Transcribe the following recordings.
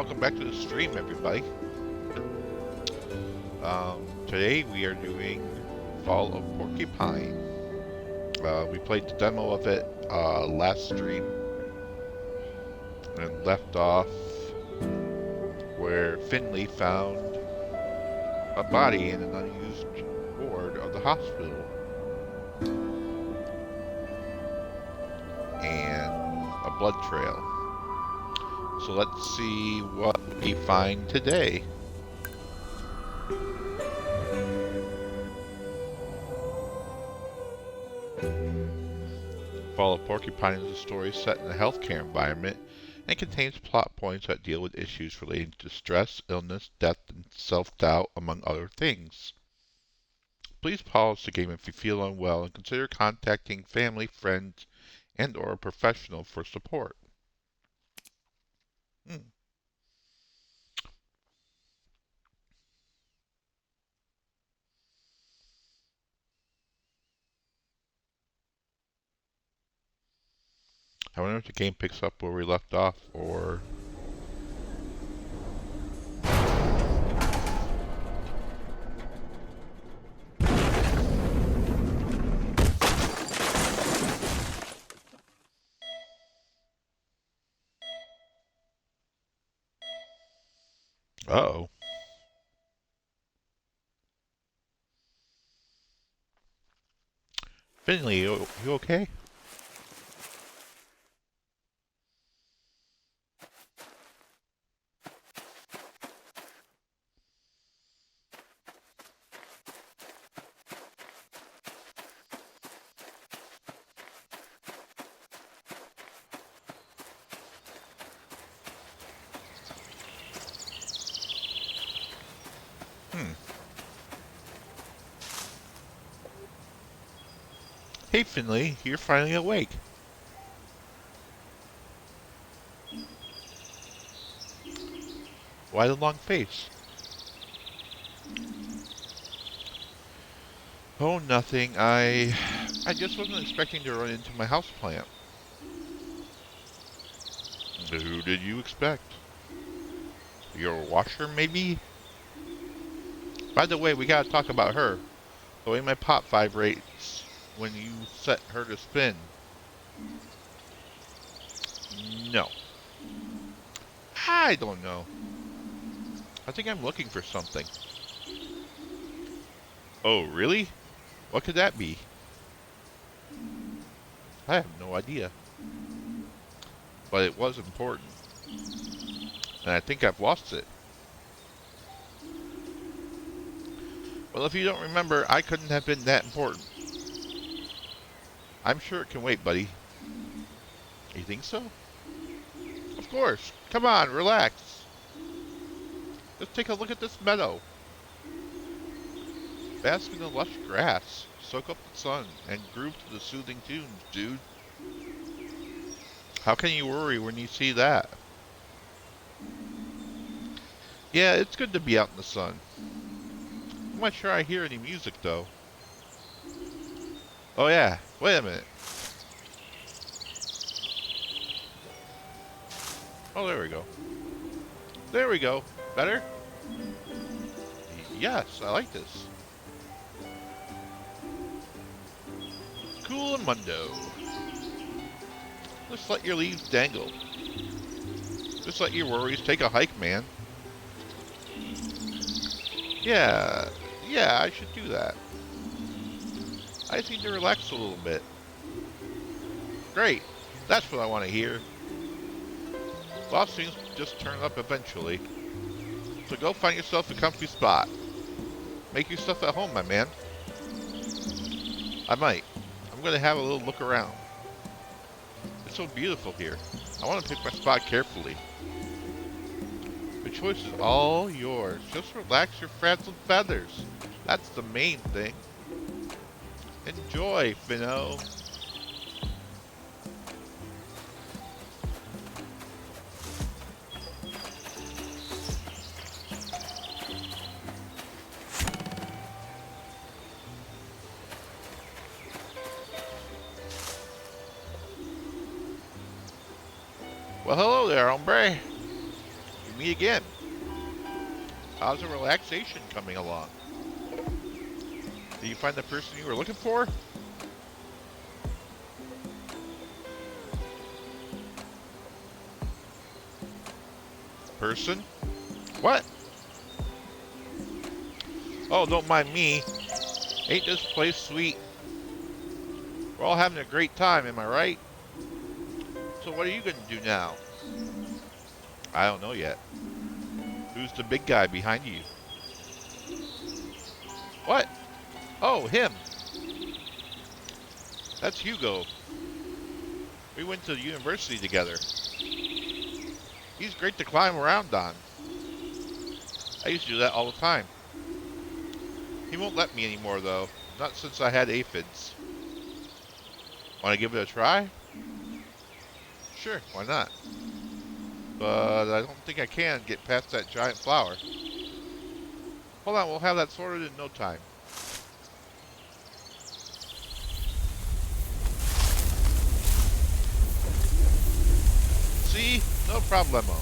welcome back to the stream, everybody. Today we are doing Fall of Porcupine. We played the demo of it last stream and left off where Finley found a body in an unused ward of the hospital and a blood trail. So let's see what we find today. Fall of Porcupine is a story set in a healthcare environment and contains plot points that deal with issues relating to stress, illness, death, and self-doubt, among other things. Please pause the game if you feel unwell and consider contacting family, friends, and/or a professional for support. I wonder if the game picks up where we left off, or... Uh-oh. Finley, you okay? Hey Finley, you're finally awake. Why the long face? Oh, nothing. I just wasn't expecting to run into my houseplant. Who did you expect? Your washer, maybe? By the way, we gotta talk about her. The way my pot vibrates when you set her to spin. No. I don't know. I think I'm looking for something. Oh, really? What could that be? I have no idea. But it was important. And I think I've lost it. Well, if you don't remember, I couldn't have been that important. I'm sure it can wait, buddy. You think so? Of course. Come on, relax. Just take a look at this meadow. Bask in the lush grass. Soak up the sun and groove to the soothing tunes, dude. How can you worry when you see that? Yeah, it's good to be out in the sun. I'm not sure I hear any music, though. Oh yeah, wait a minute. Oh, there we go. There we go. Better? Yes, I like this. Cool and mundo. Just let your leaves dangle. Just let your worries take a hike, man. Yeah, I should do that. I just need to relax a little bit. Great, that's what I want to hear. Lost things just turn up eventually. So go find yourself a comfy spot. Make yourself at home, my man. I might. I'm going to have a little look around. It's so beautiful here. I want to pick my spot carefully. The choice is all yours. Just relax your frazzled feathers. That's the main thing. Enjoy, Finno. Well, hello there, hombre. We meet again. How's the relaxation coming along? Did you find the person you were looking for? Person? What? Oh, don't mind me. Ain't this place sweet? We're all having a great time, am I right? So what are you gonna do now? I don't know yet. Who's the big guy behind you? What? Oh, him. That's Hugo. We went to the university together. He's great to climb around on. I used to do that all the time. He won't let me anymore, though. Not since I had aphids. Want to give it a try? Sure, why not? But I don't think I can get past that giant flower. Hold on, we'll have that sorted in no time. See? No problemo.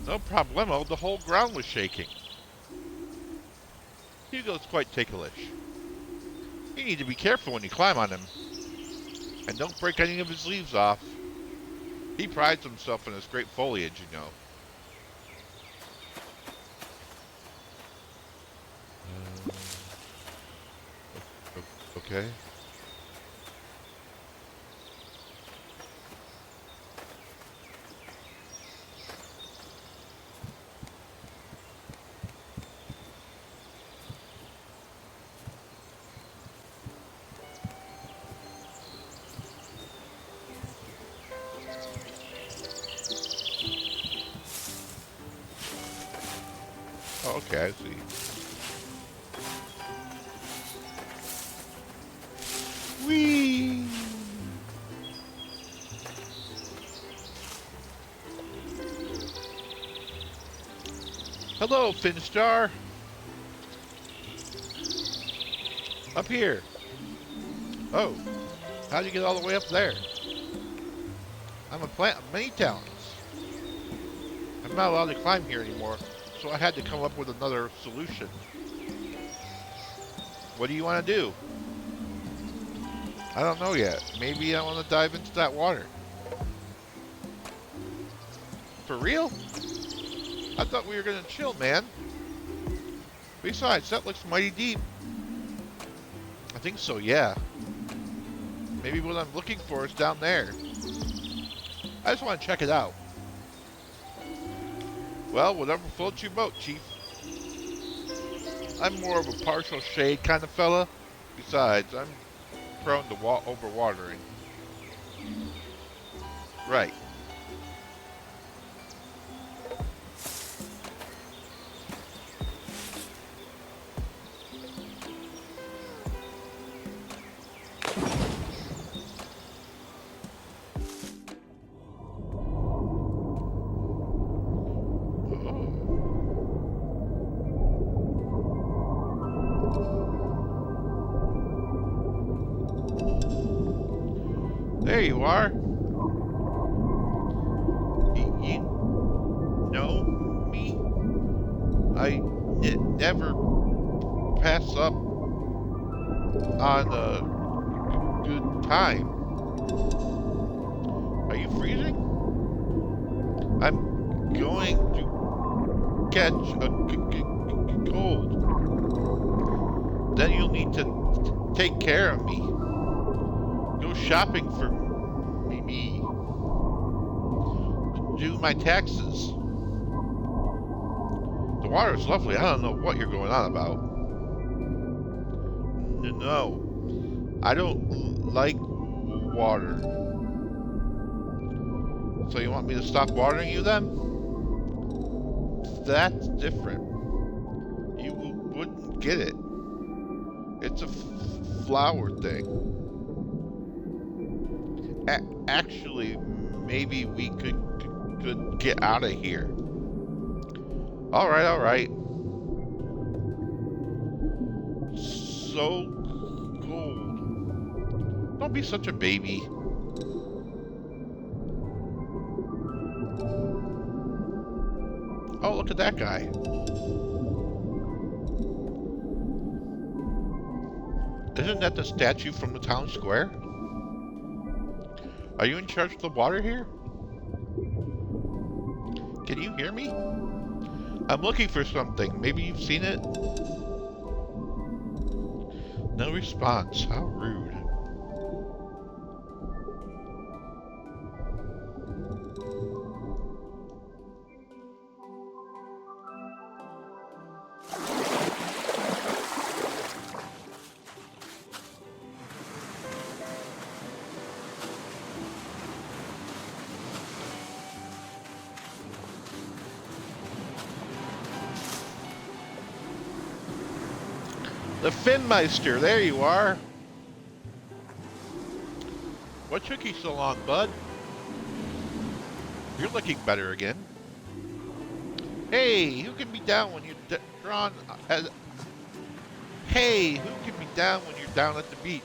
No problemo, the whole ground was shaking. Hugo's quite ticklish. You need to be careful when you climb on him. And don't break any of his leaves off. He prides himself on his great foliage, you know. Okay. Oh, okay, I see. Whee! Hello, Finstar. Up here. Oh, how'd you get all the way up there? I'm a plant of many talents. I'm not allowed to climb here anymore, so I had to come up with another solution. What do you want to do? I don't know yet. Maybe I want to dive into that water. For real? I thought we were going to chill, man. Besides, that looks mighty deep. I think so, yeah. Maybe what I'm looking for is down there. I just want to check it out. Well, whatever floats your boat, Chief. I'm more of a partial shade kind of fella. Besides, I'm prone to overwatering. Right. There you are. You know me? I never pass up on a good time. Are you freezing? I'm going to catch a cold. Then you'll need to take care of me. Go shopping for me. Do my taxes. The water's lovely. I don't know what you're going on about. No, I don't like water. So you want me to stop watering you then? That's different. You wouldn't get it. It's a flower thing. Actually, maybe we could get out of here. All right. So cold. Don't be such a baby. Oh, look at that guy. Isn't that the statue from the town square? Are you in charge of the water here? Can you hear me? I'm looking for something. Maybe you've seen it? No response. How rude. The Finmeister, there you are. What took you so long, bud? You're looking better again. Hey, who can be down when you're drawn as... Hey, who can be down when you're down at the beach?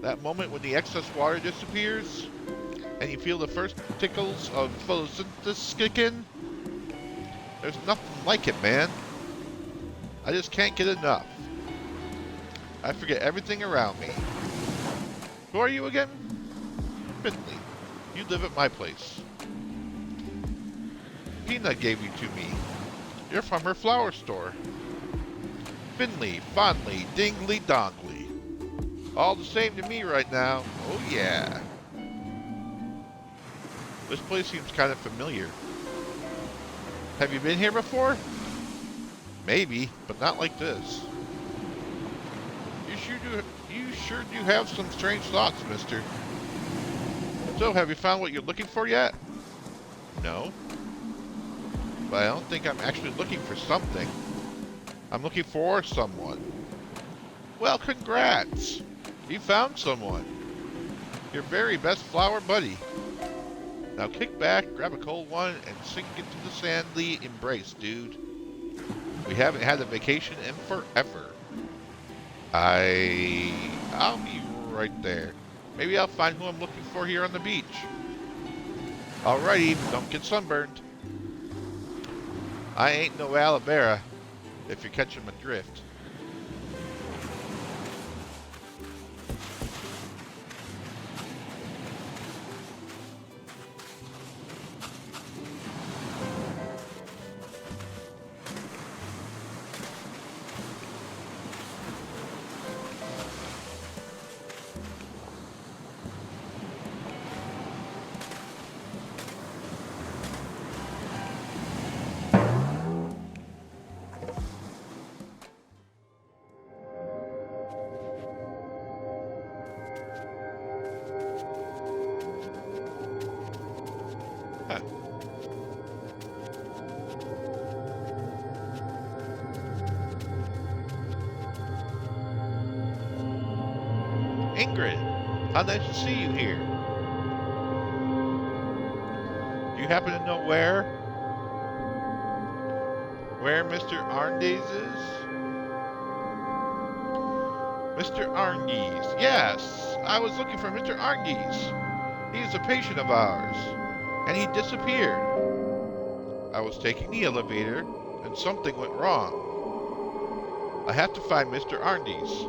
That moment when the excess water disappears and you feel the first tickles of photosynthesis kick in? There's nothing like it, man. I just can't get enough. I forget everything around me. Who are you again? Finley. You live at my place. Peanut gave you to me. You're from her flower store. Finley, fondly, dingly dongly. All the same to me right now. Oh yeah. This place seems kind of familiar. Have you been here before? Maybe, but not like this. You sure do have some strange thoughts, mister. So, have you found what you're looking for yet? No. But I don't think I'm actually looking for something. I'm looking for someone. Well, congrats! You found someone. Your very best flower buddy. Now kick back, grab a cold one, and sink into the sandy embrace, dude. We haven't had a vacation in forever. I'll be right there. Maybe I'll find who I'm looking for here on the beach. Alrighty, don't get sunburned. I ain't no aloe vera, if you're catching my drift. Huh. Ingrid, how nice to see you here. Do you happen to know where Mr. Arndays is? Mr. Arndays, yes, I was looking for Mr. Arndays. He is a patient of ours, and he disappeared. I was taking the elevator, and something went wrong. I have to find Mr. Arndays,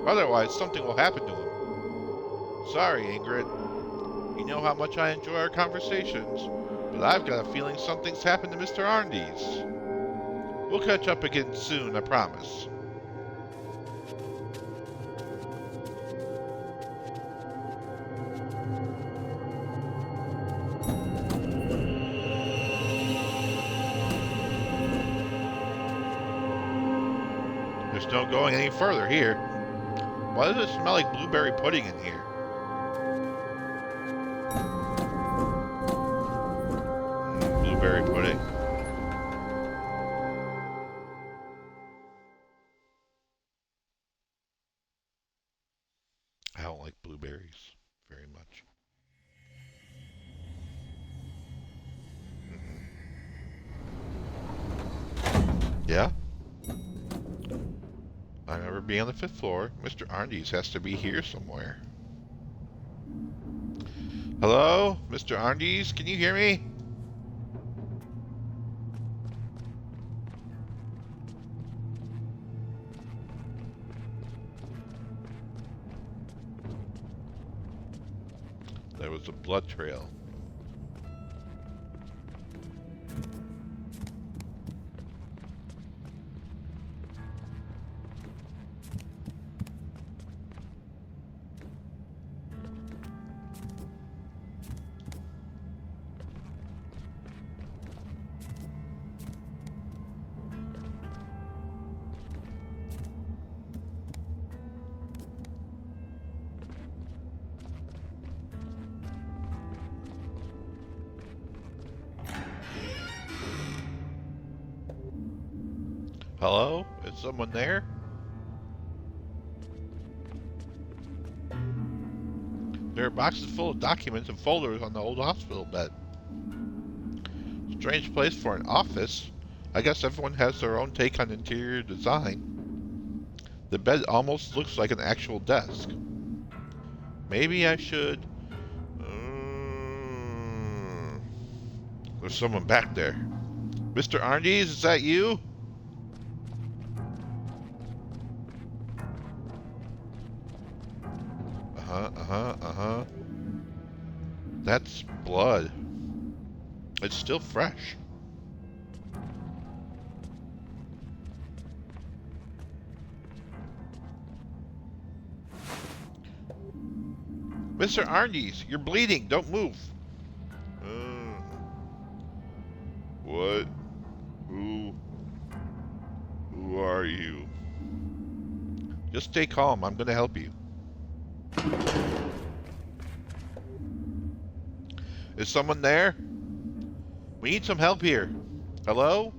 otherwise something will happen to him. Sorry, Ingrid. You know how much I enjoy our conversations, but I've got a feeling something's happened to Mr. Arndays. We'll catch up again soon, I promise. There's no going any further here. Why does it smell like blueberry pudding in here? Blueberry pudding. I don't like blueberries very much. Yeah? I remember being on the 5th floor. Mr. Arndays has to be here somewhere. Hello? Mr. Arndays, can you hear me? was a blood trail. Hello? Is someone there? There are boxes full of documents and folders on the old hospital bed. Strange place for an office. I guess everyone has their own take on interior design. The bed almost looks like an actual desk. Maybe I should... There's someone back there. Mr. Arndes, is that you? Uh-huh. That's blood. It's still fresh. Mr. Arndes, you're bleeding. Don't move. What? Who? Who are you? Just stay calm. I'm gonna help you. Is someone there? We need some help here. Hello?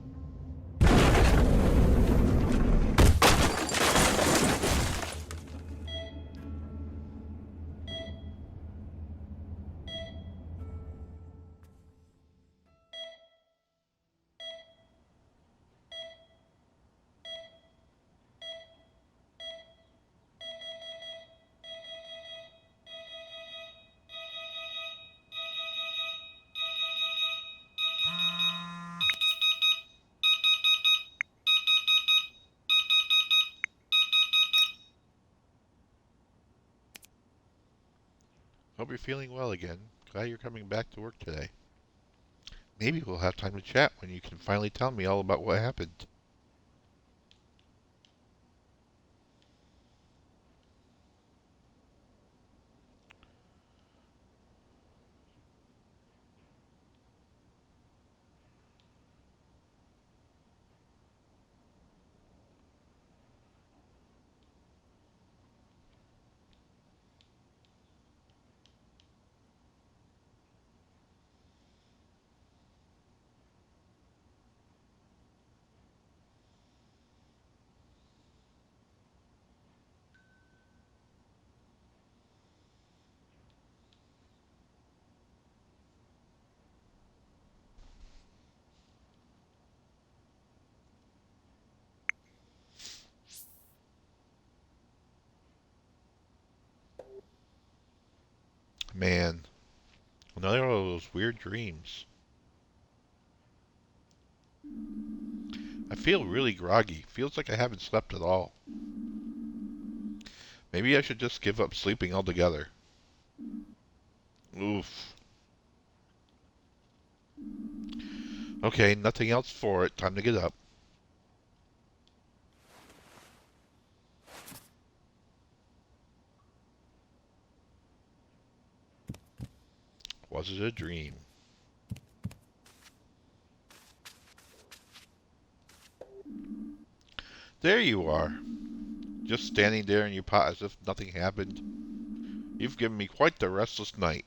Hope you're feeling well again. Glad you're coming back to work today. Maybe we'll have time to chat when you can finally tell me all about what happened. Man, another one of those weird dreams. I feel really groggy. Feels like I haven't slept at all. Maybe I should just give up sleeping altogether. Oof. Okay, nothing else for it. Time to get up. Was it a dream? There you are. Just standing there in your pot as if nothing happened. You've given me quite the restless night.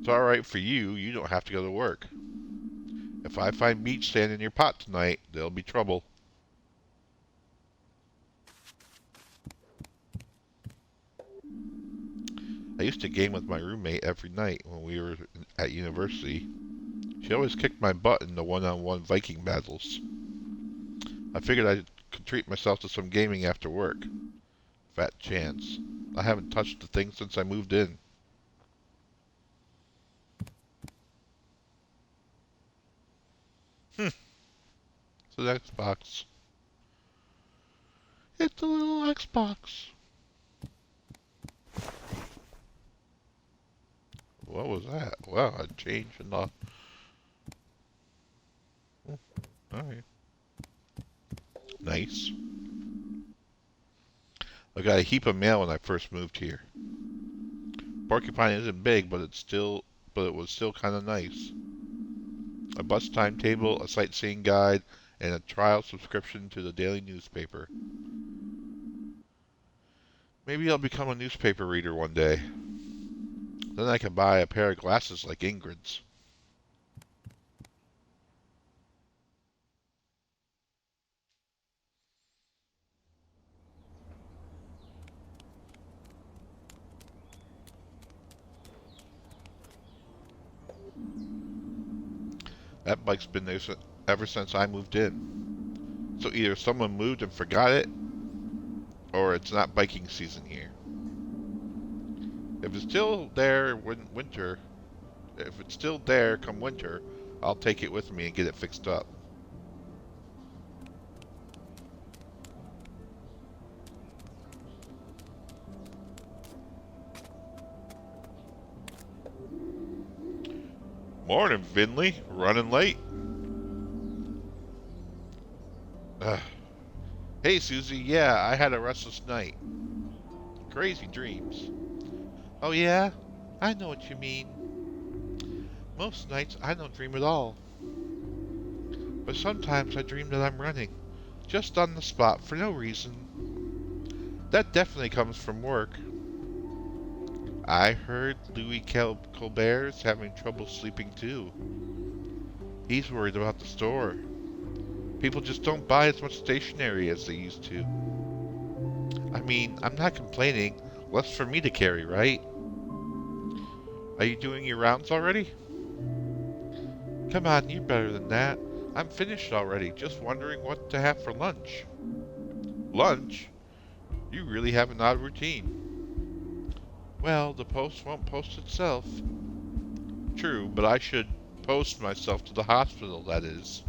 It's alright for you. You don't have to go to work. If I find meat standing in your pot tonight, there'll be trouble. I used to game with my roommate every night when we were at university. She always kicked my butt in the one-on-one Viking battles. I figured I could treat myself to some gaming after work. Fat chance. I haven't touched the thing since I moved in. It's an Xbox. It's a little Xbox. What was that? Wow, a change in the... Alright. Nice. I got a heap of mail when I first moved here. Porcupine isn't big, but it was still kind of nice. A bus timetable, a sightseeing guide, and a trial subscription to the daily newspaper. Maybe I'll become a newspaper reader one day. Then I can buy a pair of glasses like Ingrid's. That bike's been there ever since I moved in. So either someone moved and forgot it, or it's not biking season here. If it's still there if it's still there come winter, I'll take it with me and get it fixed up. Morning, Finley. Running late. Ugh. Hey, Susie. Yeah, I had a restless night. Crazy dreams. Oh, yeah? I know what you mean. Most nights I don't dream at all. But sometimes I dream that I'm running. Just on the spot for no reason. That definitely comes from work. I heard Louis Colbert's having trouble sleeping too. He's worried about the store. People just don't buy as much stationery as they used to. I mean, I'm not complaining. Less for me to carry, right? Are you doing your rounds already? Come on, you're better than that. I'm finished already, just wondering what to have for lunch. Lunch? You really have an odd routine. Well, the post won't post itself. True, but I should post myself to the hospital, that is.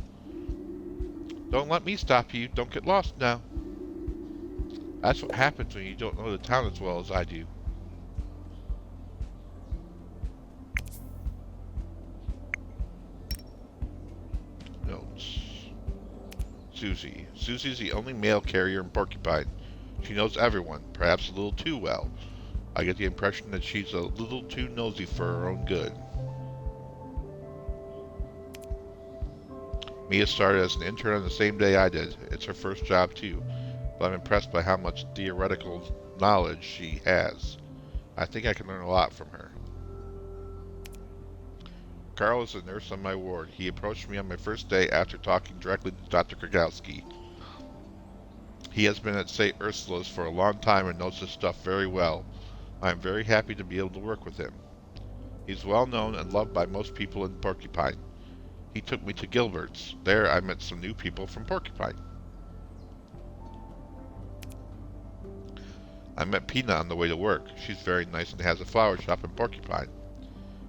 Don't let me stop you. Don't get lost now. That's what happens when you don't know the town as well as I do. Notes. Susie. Susie's the only mail carrier in Porcupine. She knows everyone, perhaps a little too well. I get the impression that she's a little too nosy for her own good. Mia started as an intern on the same day I did. It's her first job too, but I'm impressed by how much theoretical knowledge she has. I think I can learn a lot from her. Carl is a nurse on my ward. He approached me on my first day after talking directly to Dr. Krakowski. He has been at St. Ursula's for a long time and knows his stuff very well. I am very happy to be able to work with him. He's well known and loved by most people in Porcupine. He took me to Gilbert's. There I met some new people from Porcupine. I met Pina on the way to work. She's very nice and has a flower shop in Porcupine.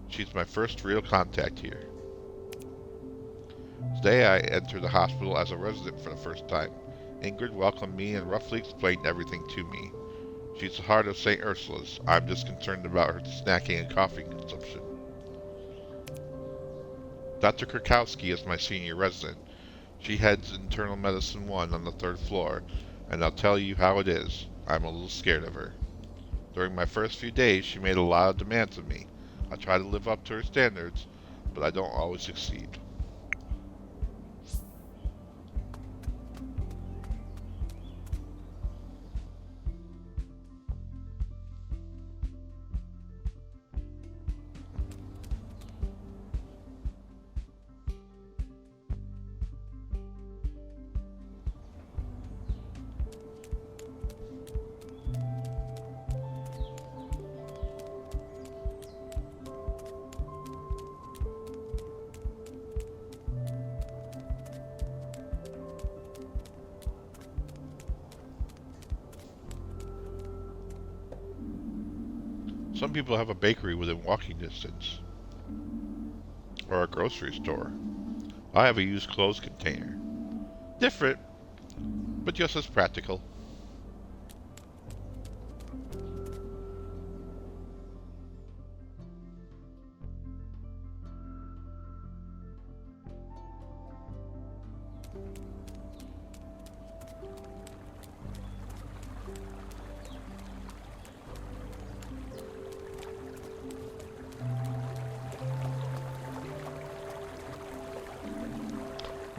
She's my first real contact here. Today I entered the hospital as a resident for the first time. Ingrid welcomed me and roughly explained everything to me. She's the heart of St. Ursula's. I'm just concerned about her snacking and coffee consumption. Dr. Krakowski is my senior resident. She heads Internal Medicine 1 on the 3rd floor, and I'll tell you how it is. I'm a little scared of her. During my first few days, she made a lot of demands of me. I try to live up to her standards, but I don't always succeed. Some people have a bakery within walking distance, or a grocery store. I have a used clothes container. Different, but just as practical.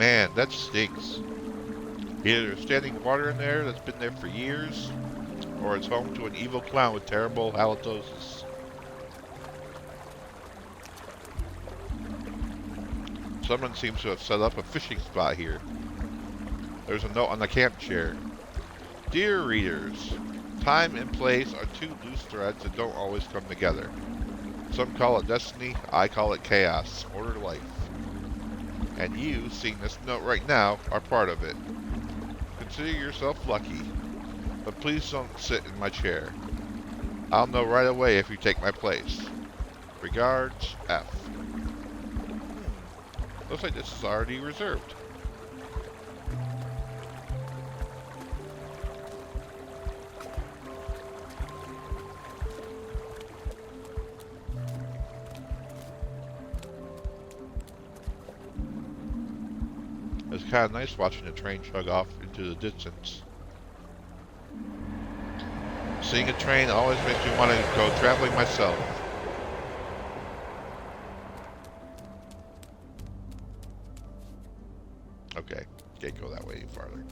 Man, that stinks. Either there's standing water in there that's been there for years, or it's home to an evil clown with terrible halitosis. Someone seems to have set up a fishing spot here. There's a note on the camp chair. Dear readers, time and place are two loose threads that don't always come together. Some call it destiny, I call it chaos, or life. And you, seeing this note right now, are part of it. Consider yourself lucky, but please don't sit in my chair. I'll know right away if you take my place. Regards, F. Looks like this is already reserved. It's kind of nice watching the train chug off into the distance. Seeing a train always makes me want to go traveling myself. Okay, can't go that way any farther.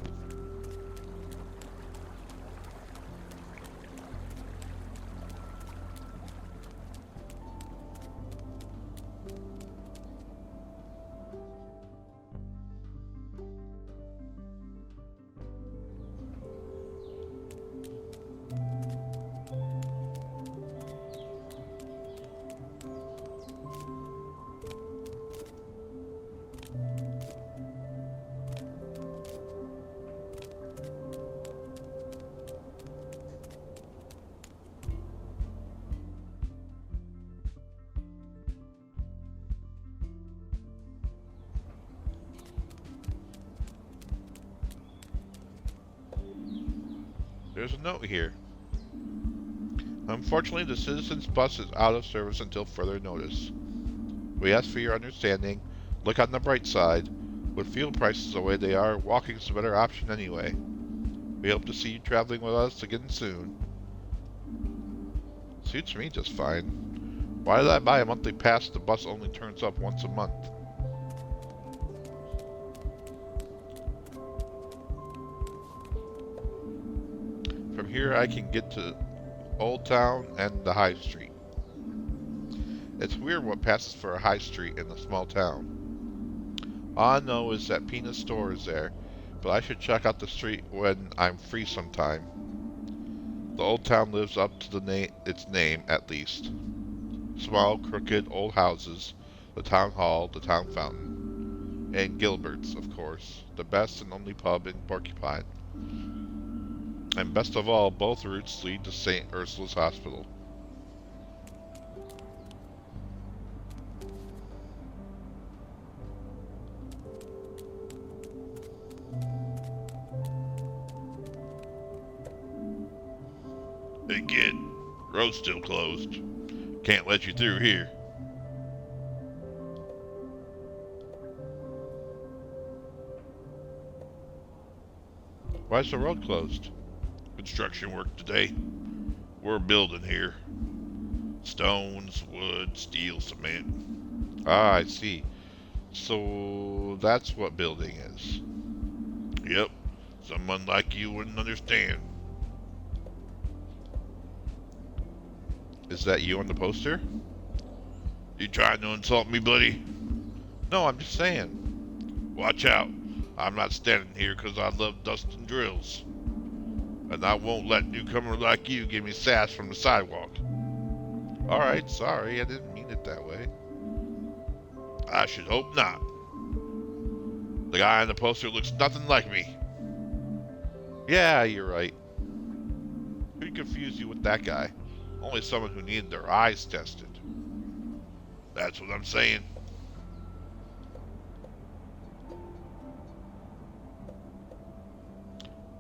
There's a note here. Unfortunately, the Citizens Bus is out of service until further notice. We ask for your understanding. Look on the bright side. With fuel prices the way they are, walking's a better option anyway. We hope to see you traveling with us again soon. Suits me just fine. Why did I buy a monthly pass if the bus only turns up once a month? From here I can get to Old Town and the High Street. It's weird what passes for a high street in a small town. All I know is that Peanut store is there, but I should check out the street when I'm free sometime. The Old Town lives up to its name, at least. Small, crooked, old houses, the town hall, the town fountain, and Gilbert's, of course, the best and only pub in Porcupine. And best of all, both routes lead to St. Ursula's Hospital. Hey kid, road's still closed. Can't let you through here. Why's the road closed? Construction work today. We're building here. Stones, wood, steel, cement. Ah, I see. So that's what building is. Yep. Someone like you wouldn't understand. Is that you on the poster? You trying to insult me, buddy? No, I'm just saying. Watch out. I'm not standing here 'cause I love dusting drills. And I won't let newcomer like you give me sass from the sidewalk. Alright, sorry, I didn't mean it that way. I should hope not. The guy on the poster looks nothing like me. Yeah, you're right. Who'd confuse you with that guy? Only someone who needed their eyes tested. That's what I'm saying.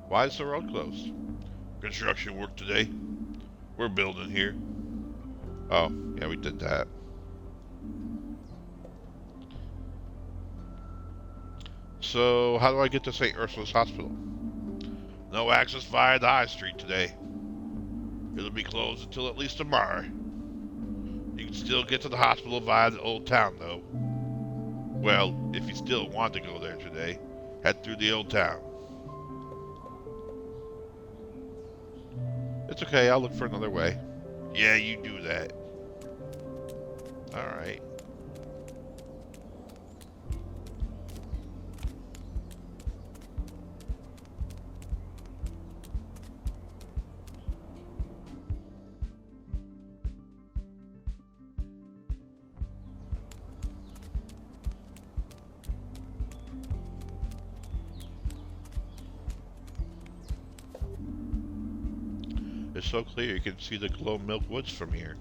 Why is the road closed? Construction work today. We're building here. Oh, yeah, we did that. So, how do I get to St. Ursula's Hospital? No access via the High Street today. It'll be closed until at least tomorrow. You can still get to the hospital via the Old Town, though. Well, if you still want to go there today, head through the old town. It's okay, I'll look for another way. Yeah, you do that. Alright. It's so clear you can see the glow milk woods from here.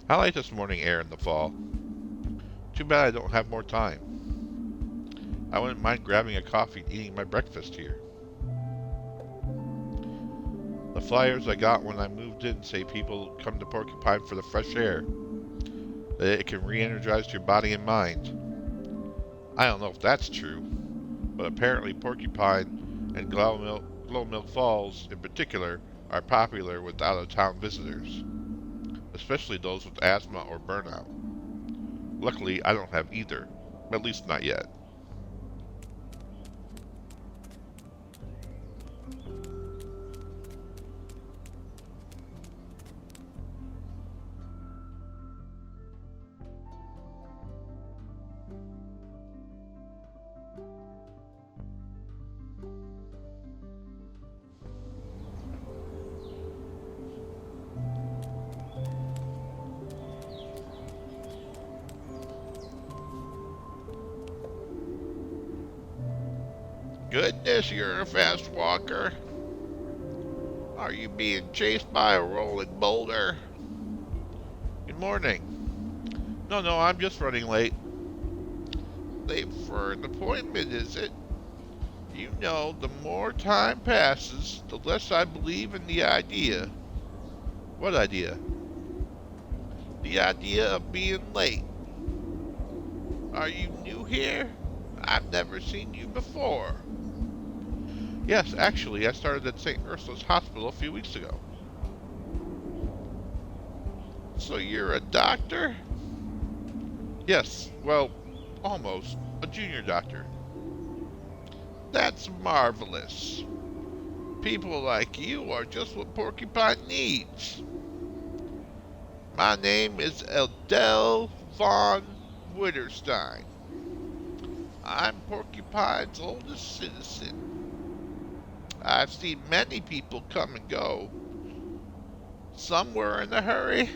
I like this morning air in the fall. Too bad I don't have more time. I wouldn't mind grabbing a coffee and eating my breakfast here. The flyers I got when I moved in say people come to Porcupine for the fresh air, that it can re-energize your body and mind. I don't know if that's true, but apparently Porcupine and Glow Milk Falls in particular are popular with out-of-town visitors, especially those with asthma or burnout. Luckily, I don't have either, at least not yet. Goodness, you're a fast walker. Are you being chased by a rolling boulder? Good morning. No, I'm just running late. Late for an appointment, is it? You know, the more time passes, the less I believe in the idea. What idea? The idea of being late. Are you new here? I've never seen you before. Yes, actually, I started at St. Ursula's Hospital a few weeks ago. So you're a doctor? Yes, well, almost. A junior doctor. That's marvelous. People like you are just what Porcupine needs. My name is Adele von Witterstein. I'm Porcupine's oldest citizen. I've seen many people come and go. Some were in a hurry.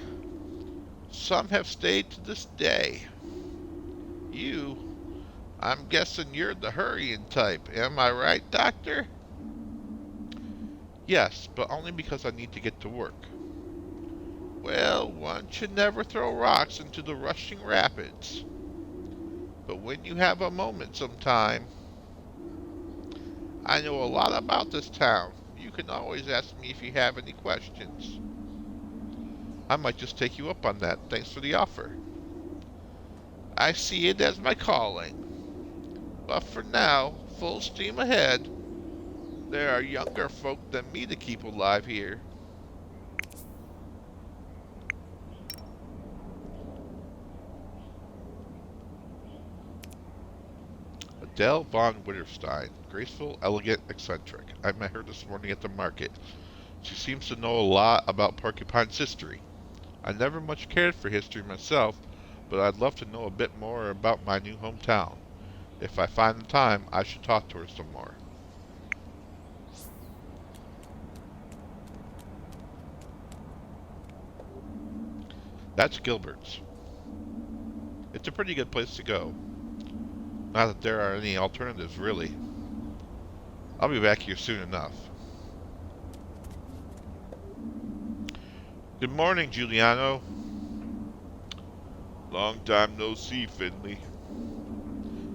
Some have stayed to this day. You, I'm guessing you're the hurrying type. Am I right, Doctor? Yes, but only because I need to get to work. Well, one should never throw rocks into the rushing rapids. But when you have a moment sometime, I know a lot about this town. You can always ask me if you have any questions. I might just take you up on that. Thanks for the offer. I see it as my calling. But for now, full steam ahead. There are younger folk than me to keep alive here. Adele von Witterstein. Graceful, elegant, eccentric. I met her this morning at the market. She seems to know a lot about Porcupine's history. I never much cared for history myself, but I'd love to know a bit more about my new hometown. If I find the time, I should talk to her some more. That's Gilbert's. It's a pretty good place to go. Not that there are any alternatives, really. I'll be back here soon enough. Good morning, Giuliano. Long time no see, Finley.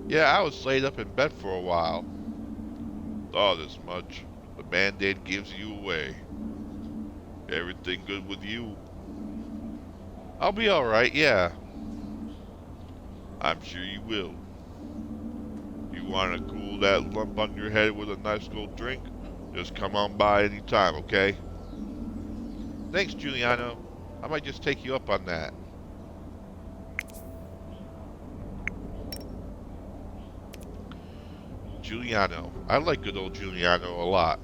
Yeah, I was laid up in bed for a while. Thought as much. The Band-Aid gives you away. Everything good with you? I'll be alright, yeah. I'm sure you will. You want to cool that lump on your head with a nice cold drink? Just come on by any time, okay? Thanks, Giuliano. I might just take you up on that. Giuliano. I like good old Giuliano a lot.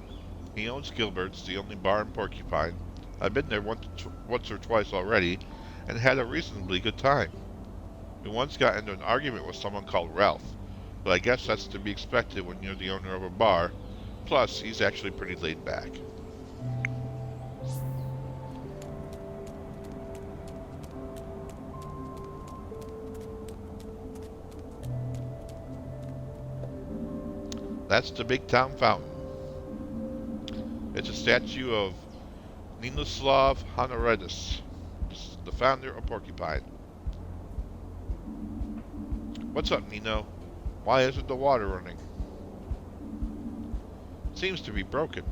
He owns Gilbert's, the only bar in Porcupine. I've been there once or twice already, and had a reasonably good time. We once got into an argument with someone called Ralph, but I guess that's to be expected when you're the owner of a bar. Plus, he's actually pretty laid back. That's the Big Town Fountain. It's a statue of Ninoslav Honoratus, the founder of Porcupine. What's up, Nino? Why isn't the water running? Seems to be broken.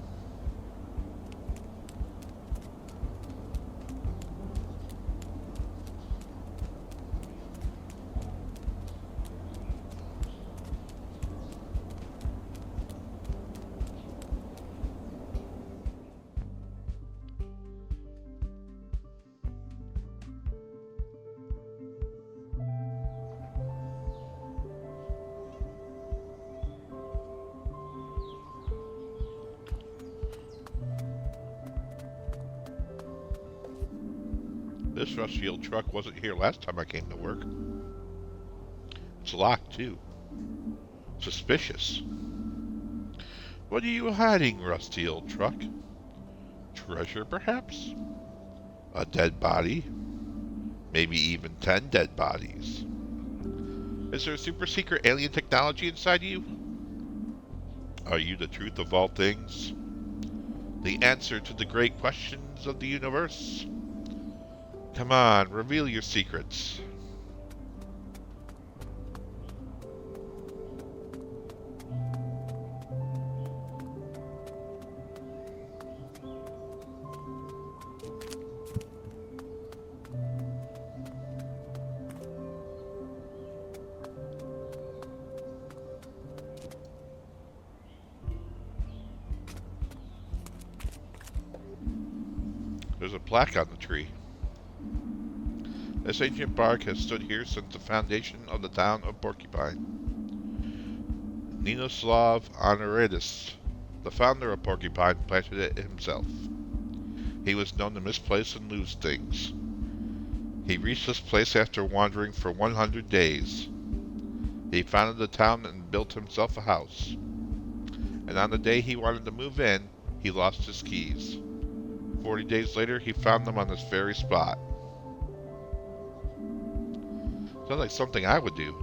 This rusty old truck wasn't here last time I came to work. It's locked, too. Suspicious. What are you hiding, rusty old truck? Treasure, perhaps? A dead body? Maybe even 10 dead bodies. Is there super secret alien technology inside you? Are you the truth of all things? The answer to the great questions of the universe? Come on, reveal your secrets. There's a plaque on the tree. This ancient bark has stood here since the foundation of the town of Porcupine. Ninoslav Honoratus, the founder of Porcupine, planted it himself. He was known to misplace and lose things. He reached this place after wandering for 100 days. He founded the town and built himself a house. And on the day he wanted to move in, he lost his keys. 40 days later, he found them on this very spot. Sounds like something I would do.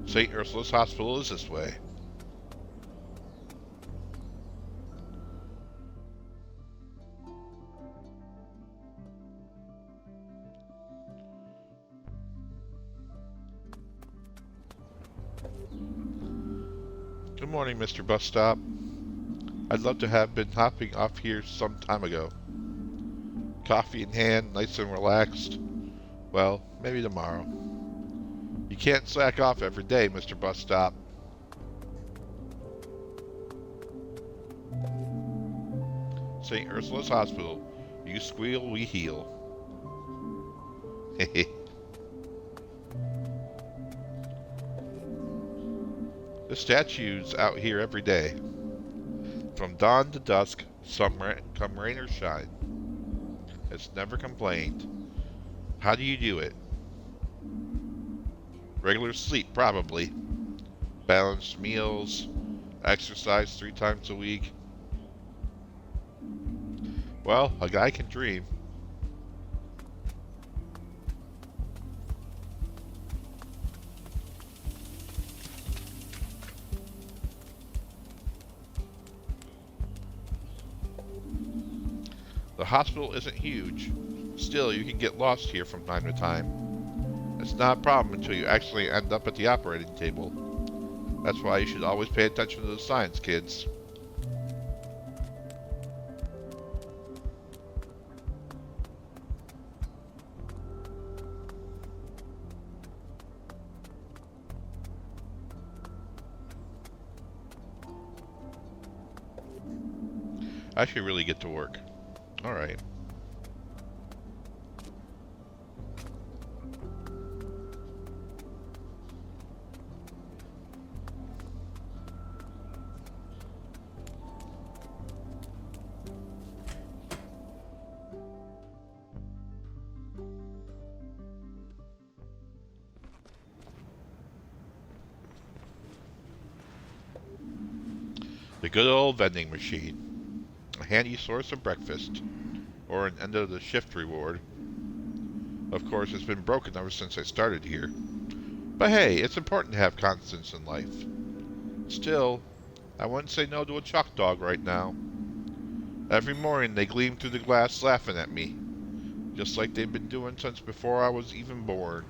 St. Ursula's Hospital is this way. Good morning, Mr. Bus Stop. I'd love to have been hopping off here some time ago. Coffee in hand, nice and relaxed. Well, maybe tomorrow. You can't slack off every day, Mr. Bus Stop. St. Ursula's Hospital. You squeal, we heal. Hehe. The statue's out here every day. From dawn to dusk, come rain or shine. It's never complained. How do you do it? Regular sleep, probably. Balanced meals. Exercise 3 times a week. Well, a guy can dream. The hospital isn't huge. Still, you can get lost here from time to time. It's not a problem until you actually end up at the operating table. That's why you should always pay attention to the signs, kids. I should really get to work. Alright. The good old vending machine. A handy source of breakfast, or an end of the shift reward. Of course, it's been broken ever since I started here. But hey, it's important to have constants in life. Still, I wouldn't say no to a chalk dog right now. Every morning they gleam through the glass laughing at me, just like they've been doing since before I was even born.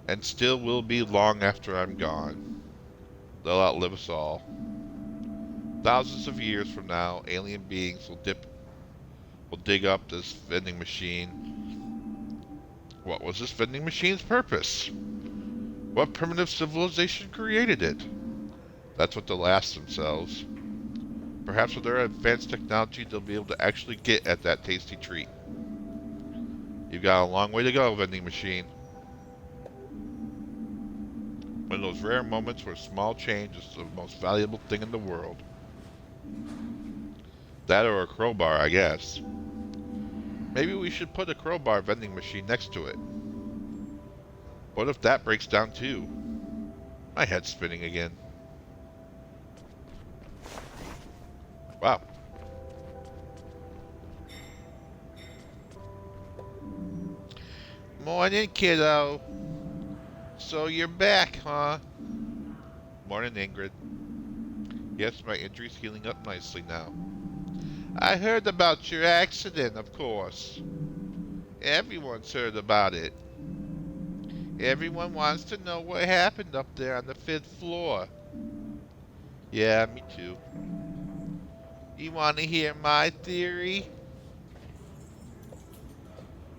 And still will be long after I'm gone. They'll outlive us all. Thousands of years from now, alien beings will dig up this vending machine. What was this vending machine's purpose? What primitive civilization created it? That's what they'll ask themselves. Perhaps with their advanced technology, they'll be able to actually get at that tasty treat. You've got a long way to go, vending machine. One of those rare moments where small change is the most valuable thing in the world. That or a crowbar, I guess. Maybe we should put a crowbar vending machine next to it. What if that breaks down too? My head's spinning again. Wow. Morning, kiddo. So you're back, huh? Morning, Ingrid. Yes, my injury's healing up nicely now. I heard about your accident, of course. Everyone's heard about it. Everyone wants to know what happened up there on the 5th floor. Yeah, me too. You want to hear my theory?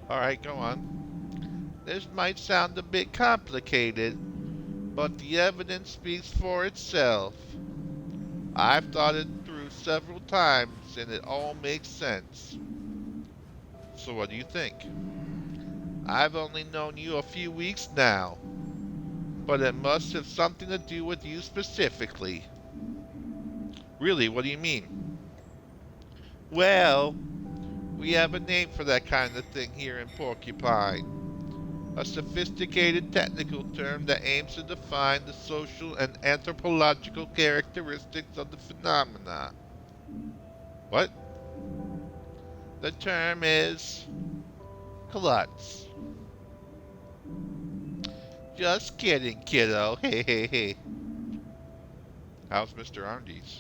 Alright, go on. This might sound a bit complicated, but the evidence speaks for itself. I've thought it through several times and it all makes sense. So what do you think? I've only known you a few weeks now, but it must have something to do with you specifically. Really, what do you mean? Well, we have a name for that kind of thing here in Porcupine. A sophisticated technical term that aims to define the social and anthropological characteristics of the phenomena. What? The term is klutz. Just kidding, kiddo. Hey, hey, hey. How's Mr. Arndes?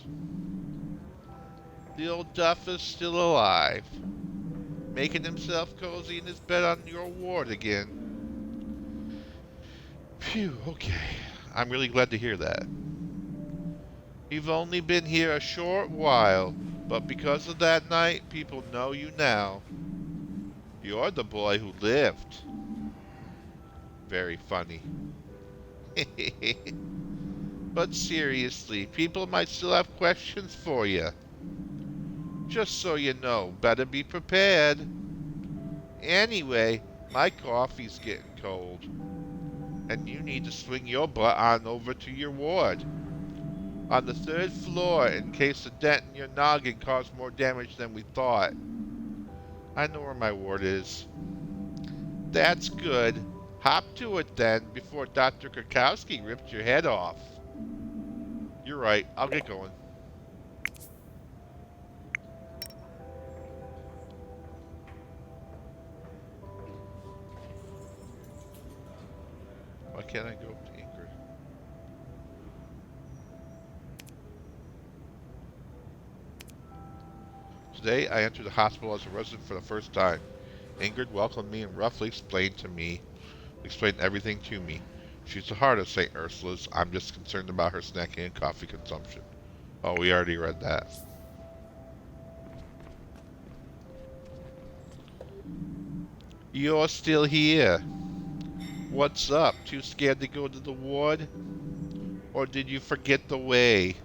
The old duff is still alive, making himself cozy in his bed on your ward again. Phew, okay. I'm really glad to hear that. You've only been here a short while, but because of that night, people know you now. You're the boy who lived. Very funny. But seriously, people might still have questions for you. Just so you know, better be prepared. Anyway, my coffee's getting cold. And you need to swing your butt on over to your ward. On the 3rd floor, in case the dent in your noggin caused more damage than we thought. I know where my ward is. That's good. Hop to it then, before Dr. Krakowski rips your head off. You're right, I'll get going. Why can't I go up to Ingrid? Today, I entered the hospital as a resident for the first time. Ingrid welcomed me and roughly explained everything to me. She's the heart of St. Ursula's. I'm just concerned about her snacking and coffee consumption. Oh, we already read that. You're still here. What's up? Too scared to go to the ward? Or did you forget the way?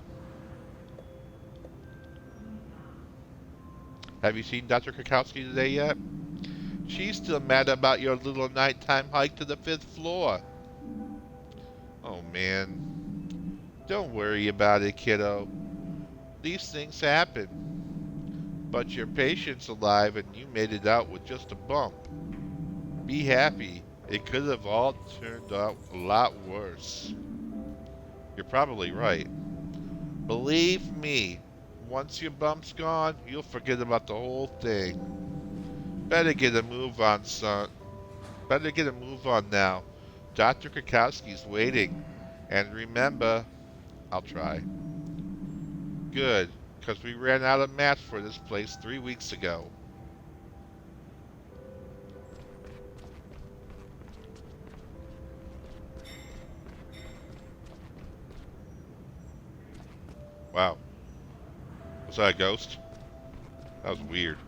Have you seen Dr. Krakowski today yet? She's still mad about your little nighttime hike to the 5th floor. Oh, man. Don't worry about it, kiddo. These things happen. But your patient's alive and you made it out with just a bump. Be happy. It could have all turned out a lot worse. You're probably right. Believe me, once your bump's gone, you'll forget about the whole thing. Better get a move on, son. Better get a move on now. Dr. Krakowski's waiting. And remember, I'll try. Good, because we ran out of mats for this place 3 weeks ago. Wow. Was that a ghost? That was weird.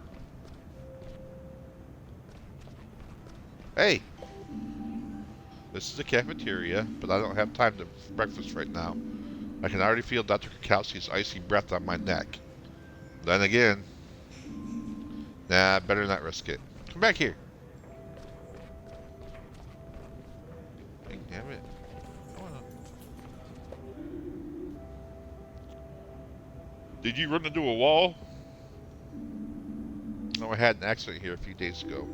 Hey, this is the cafeteria, but I don't have time to breakfast right now. I can already feel Dr. Krakowski's icy breath on my neck. Then again, nah, better not risk it. Come back here. Dang, damn it. I wanna... Did you run into a wall? No, I had an accident here a few days ago.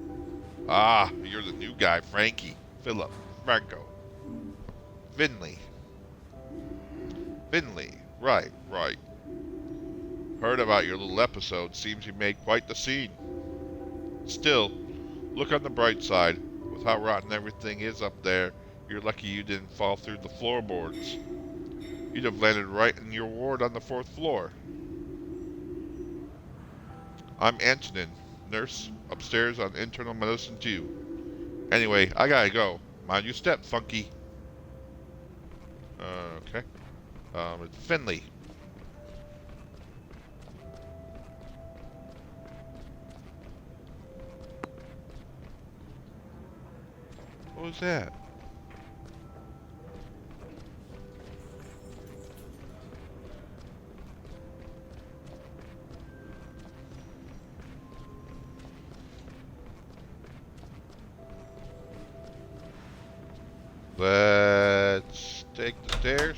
Ah, you're the new guy, Frankie. Philip. Franco. Finley. Finley. Right, right. Heard about your little episode. Seems you made quite the scene. Still, look on the bright side. With how rotten everything is up there, you're lucky you didn't fall through the floorboards. You'd have landed right in your ward on the 4th floor. I'm Antonin, nurse, upstairs on internal medicine 2. Anyway, I gotta go. Mind your step, Funky. Okay. It's Finley. What was that? Let's take the stairs.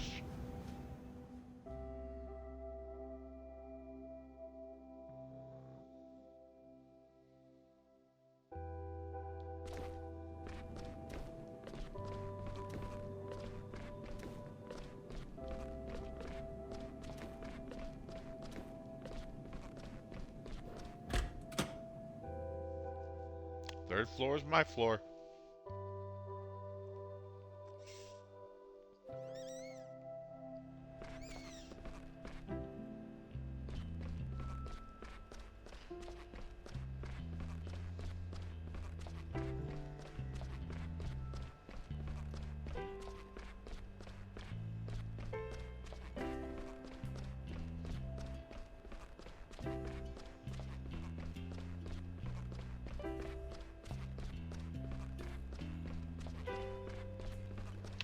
Third floor is my floor.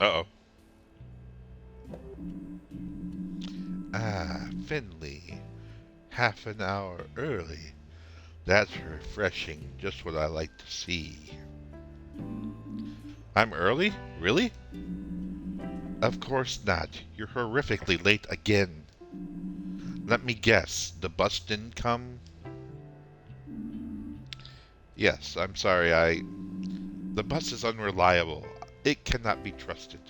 Uh-oh. Ah, Finley. Half an hour early. That's refreshing. Just what I like to see. I'm early? Really? Of course not. You're horrifically late again. Let me guess. The bus didn't come? Yes, I'm sorry. The bus is unreliable. It cannot be trusted.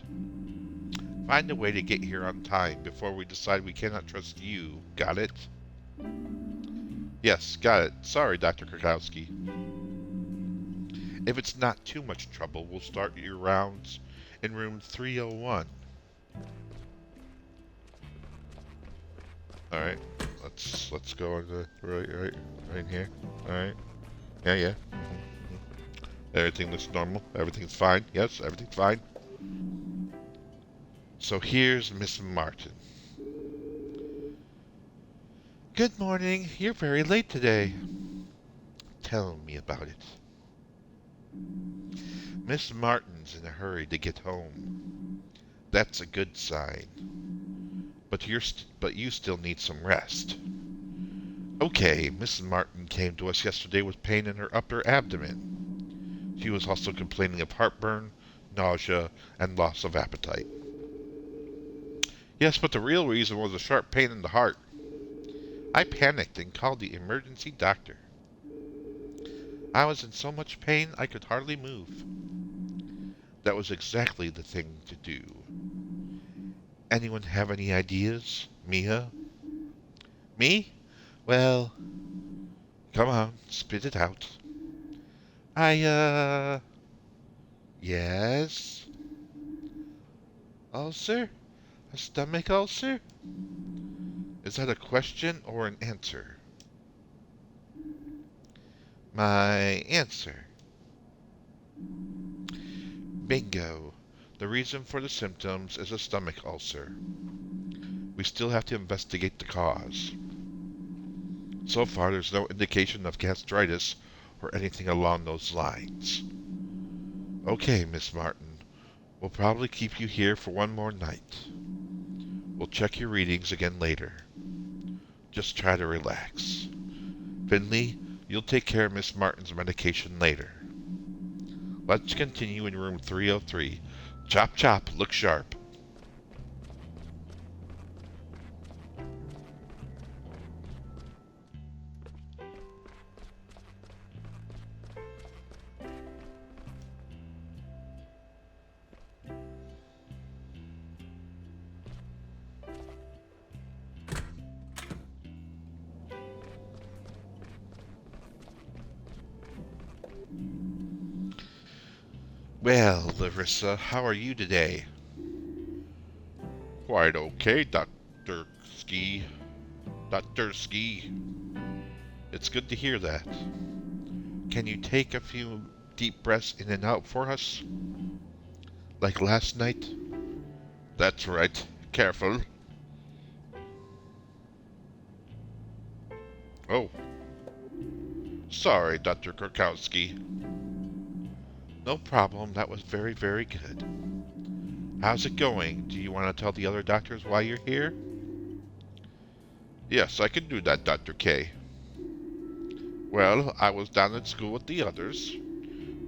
Find a way to get here on time before we decide we cannot trust you. Got it? Yes, got it. Sorry, Dr. Krakowski. If it's not too much trouble, we'll start your rounds in room 301. All right, let's go into right here. All right, yeah. Everything looks normal. Everything's fine. Yes, everything's fine. So here's Miss Martin. Good morning. You're very late today. Tell me about it. Miss Martin's in a hurry to get home. That's a good sign. But you still need some rest. Okay, Mrs. Martin came to us yesterday with pain in her upper abdomen. She was also complaining of heartburn, nausea, and loss of appetite. Yes, but the real reason was a sharp pain in the heart. I panicked and called the emergency doctor. I was in so much pain I could hardly move. That was exactly the thing to do. Anyone have any ideas? Mia? Me? Well, come on, spit it out. I. Yes? Ulcer? A stomach ulcer? Is that a question or an answer? My answer. Bingo. The reason for the symptoms is a stomach ulcer. We still have to investigate the cause. So far, there's no indication of gastritis or anything along those lines. Okay, Miss Martin. We'll probably keep you here for one more night. We'll check your readings again later. Just try to relax. Finley, you'll take care of Miss Martin's medication later. Let's continue in room 303. Chop chop, look sharp. Well, Larissa, how are you today? Quite okay, Dr. Ski. Dr. Ski. It's good to hear that. Can you take a few deep breaths in and out for us? Like last night? That's right. Careful. Oh, sorry, Dr. Kurkowski. No problem. That was very, very good. How's it going? Do you want to tell the other doctors why you're here? Yes, I can do that, Dr. K. Well, I was down at school with the others.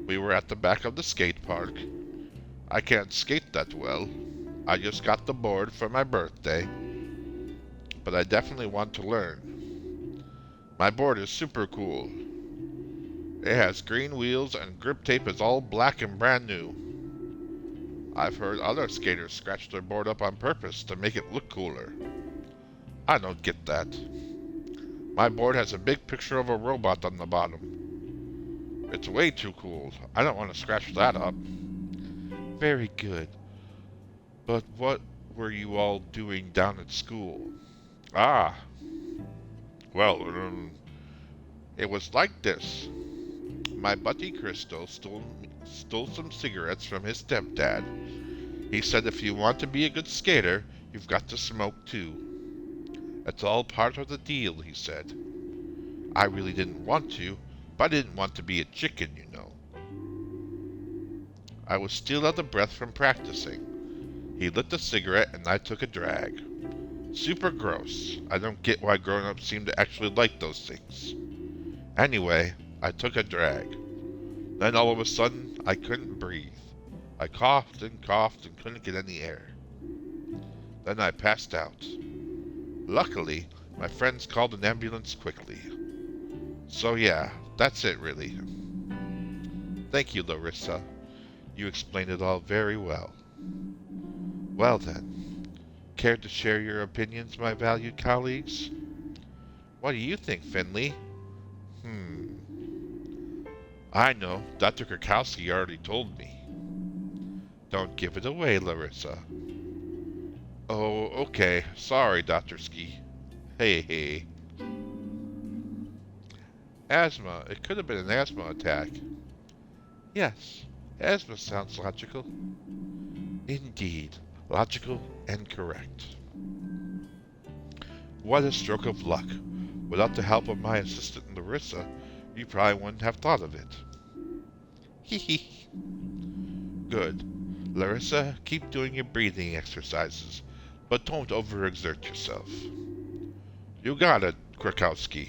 We were at the back of the skate park. I can't skate that well. I just got the board for my birthday. But I definitely want to learn. My board is super cool. It has green wheels and grip tape is all black and brand new. I've heard other skaters scratch their board up on purpose to make it look cooler. I don't get that. My board has a big picture of a robot on the bottom. It's way too cool. I don't want to scratch that up. Very good. But what were you all doing down at school? Ah, well, it was like this. My buddy Crystal stole some cigarettes from his stepdad. He said if you want to be a good skater, you've got to smoke too. It's all part of the deal, he said. I really didn't want to, but I didn't want to be a chicken, you know. I was still out of breath from practicing. He lit the cigarette and I took a drag. Super gross. I don't get why grown-ups seem to actually like those things. Anyway, I took a drag. Then all of a sudden, I couldn't breathe. I coughed and couldn't get any air. Then I passed out. Luckily, my friends called an ambulance quickly. So yeah, that's it really. Thank you, Larissa. You explained it all very well. Well then, care to share your opinions, my valued colleagues? What do you think, Finley? I know. Dr. Krakowski already told me. Don't give it away, Larissa. Oh, okay. Sorry, Dr. Ski. Hey. Asthma. It could have been an asthma attack. Yes, asthma sounds logical. Indeed, logical and correct. What a stroke of luck. Without the help of my assistant Larissa, you probably wouldn't have thought of it. Hee. Good. Larissa, keep doing your breathing exercises, but don't overexert yourself. You got it, Krakowski.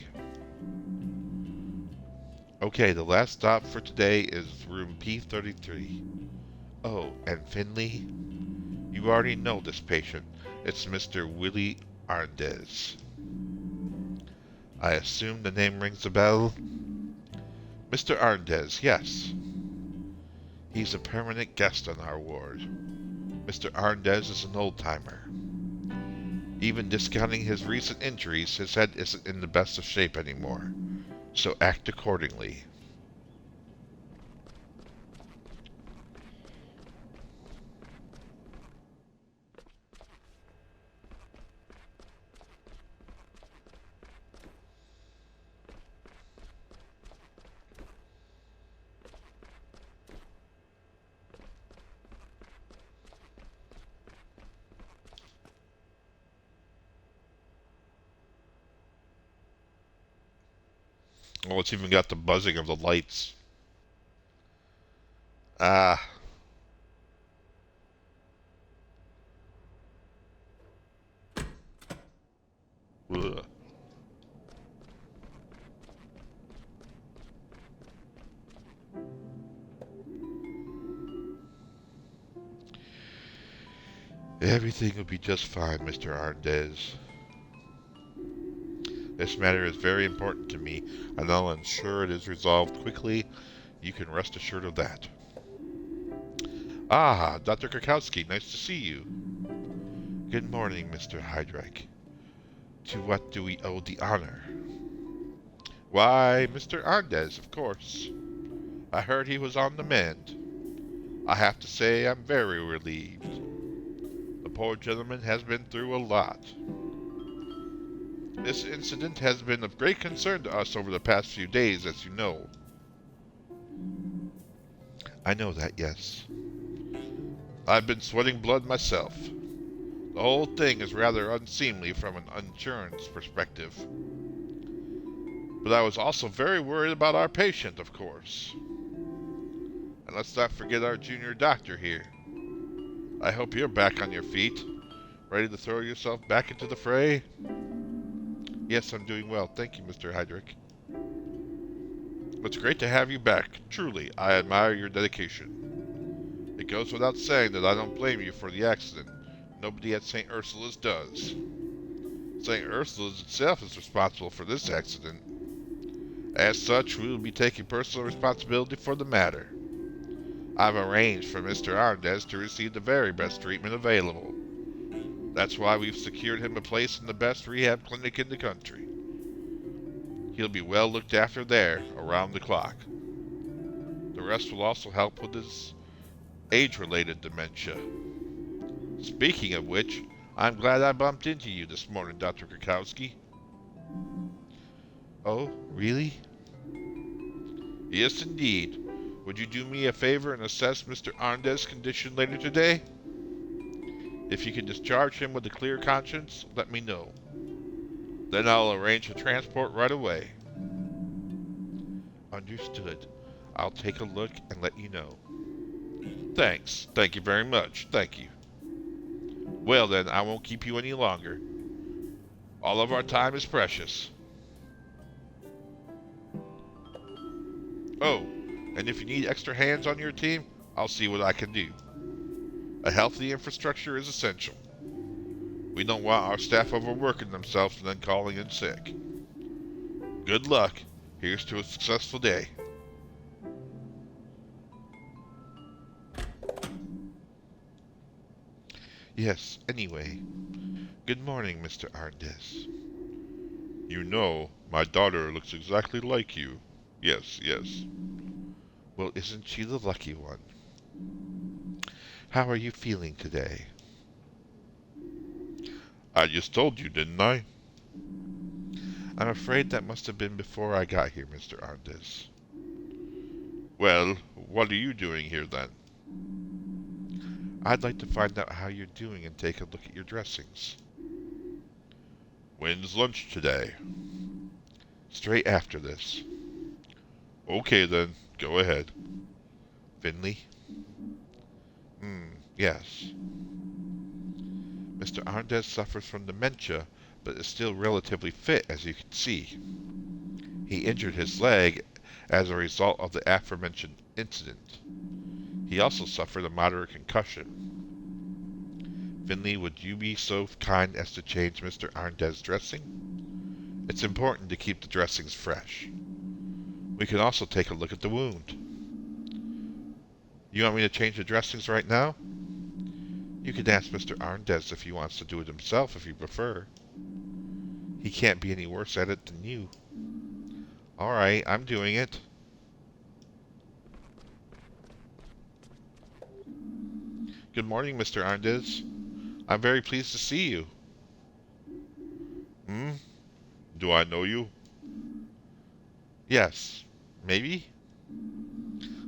Okay, the last stop for today is room P33. Oh, and Finley? You already know this patient. It's Mr. Willie Arndez. I assume the name rings a bell? Mr. Arndez, yes. He's a permanent guest on our ward. Mr. Arndez is an old-timer. Even discounting his recent injuries, his head isn't in the best of shape anymore. So act accordingly. Oh, it's even got the buzzing of the lights. Ah. Ugh. Everything will be just fine, Mr. Arndez. This matter is very important to me, and I'll ensure it is resolved quickly. You can rest assured of that. Ah, Dr. Krakowski, nice to see you. Good morning, Mr. Heydrich. To what do we owe the honor? Why, Mr. Arndez, of course. I heard he was on the mend. I have to say I'm very relieved. The poor gentleman has been through a lot. This incident has been of great concern to us over the past few days, as you know. I know that, yes. I've been sweating blood myself. The whole thing is rather unseemly from an insurance perspective. But I was also very worried about our patient, of course. And let's not forget our junior doctor here. I hope you're back on your feet, ready to throw yourself back into the fray. Yes, I'm doing well. Thank you, Mr. Heydrich. It's great to have you back. Truly, I admire your dedication. It goes without saying that I don't blame you for the accident. Nobody at St. Ursula's does. St. Ursula's itself is responsible for this accident. As such, we will be taking personal responsibility for the matter. I've arranged for Mr. Arndez to receive the very best treatment available. That's why we've secured him a place in the best rehab clinic in the country. He'll be well looked after there, around the clock. The rest will also help with his age-related dementia. Speaking of which, I'm glad I bumped into you this morning, Dr. Krakowski. Oh, really? Yes, indeed. Would you do me a favor and assess Mr. Arndez's condition later today? If you can discharge him with a clear conscience, let me know. Then I'll arrange a transport right away. Understood. I'll take a look and let you know. Thanks. Thank you very much. Thank you. Well then, I won't keep you any longer. All of our time is precious. Oh, and if you need extra hands on your team, I'll see what I can do. A healthy infrastructure is essential. We don't want our staff overworking themselves and then calling in sick. Good luck. Here's to a successful day. Yes, anyway. Good morning, Mr. Arndez. You know, my daughter looks exactly like you. Yes, yes. Well, isn't she the lucky one? How are you feeling today? I just told you, didn't I? I'm afraid that must have been before I got here, Mr. Arndez. Well, what are you doing here then? I'd like to find out how you're doing and take a look at your dressings. When's lunch today? Straight after this. Okay then, go ahead. Finley? Yes. Mr. Arndez suffers from dementia, but is still relatively fit, as you can see. He injured his leg as a result of the aforementioned incident. He also suffered a moderate concussion. Finley, would you be so kind as to change Mr. Arndez's dressing? It's important to keep the dressings fresh. We can also take a look at the wound. You want me to change the dressings right now? You can ask Mr. Arndez if he wants to do it himself if you prefer. He can't be any worse at it than you. Alright, I'm doing it. Good morning, Mr. Arndez. I'm very pleased to see you. Hmm? Do I know you? Yes. Maybe?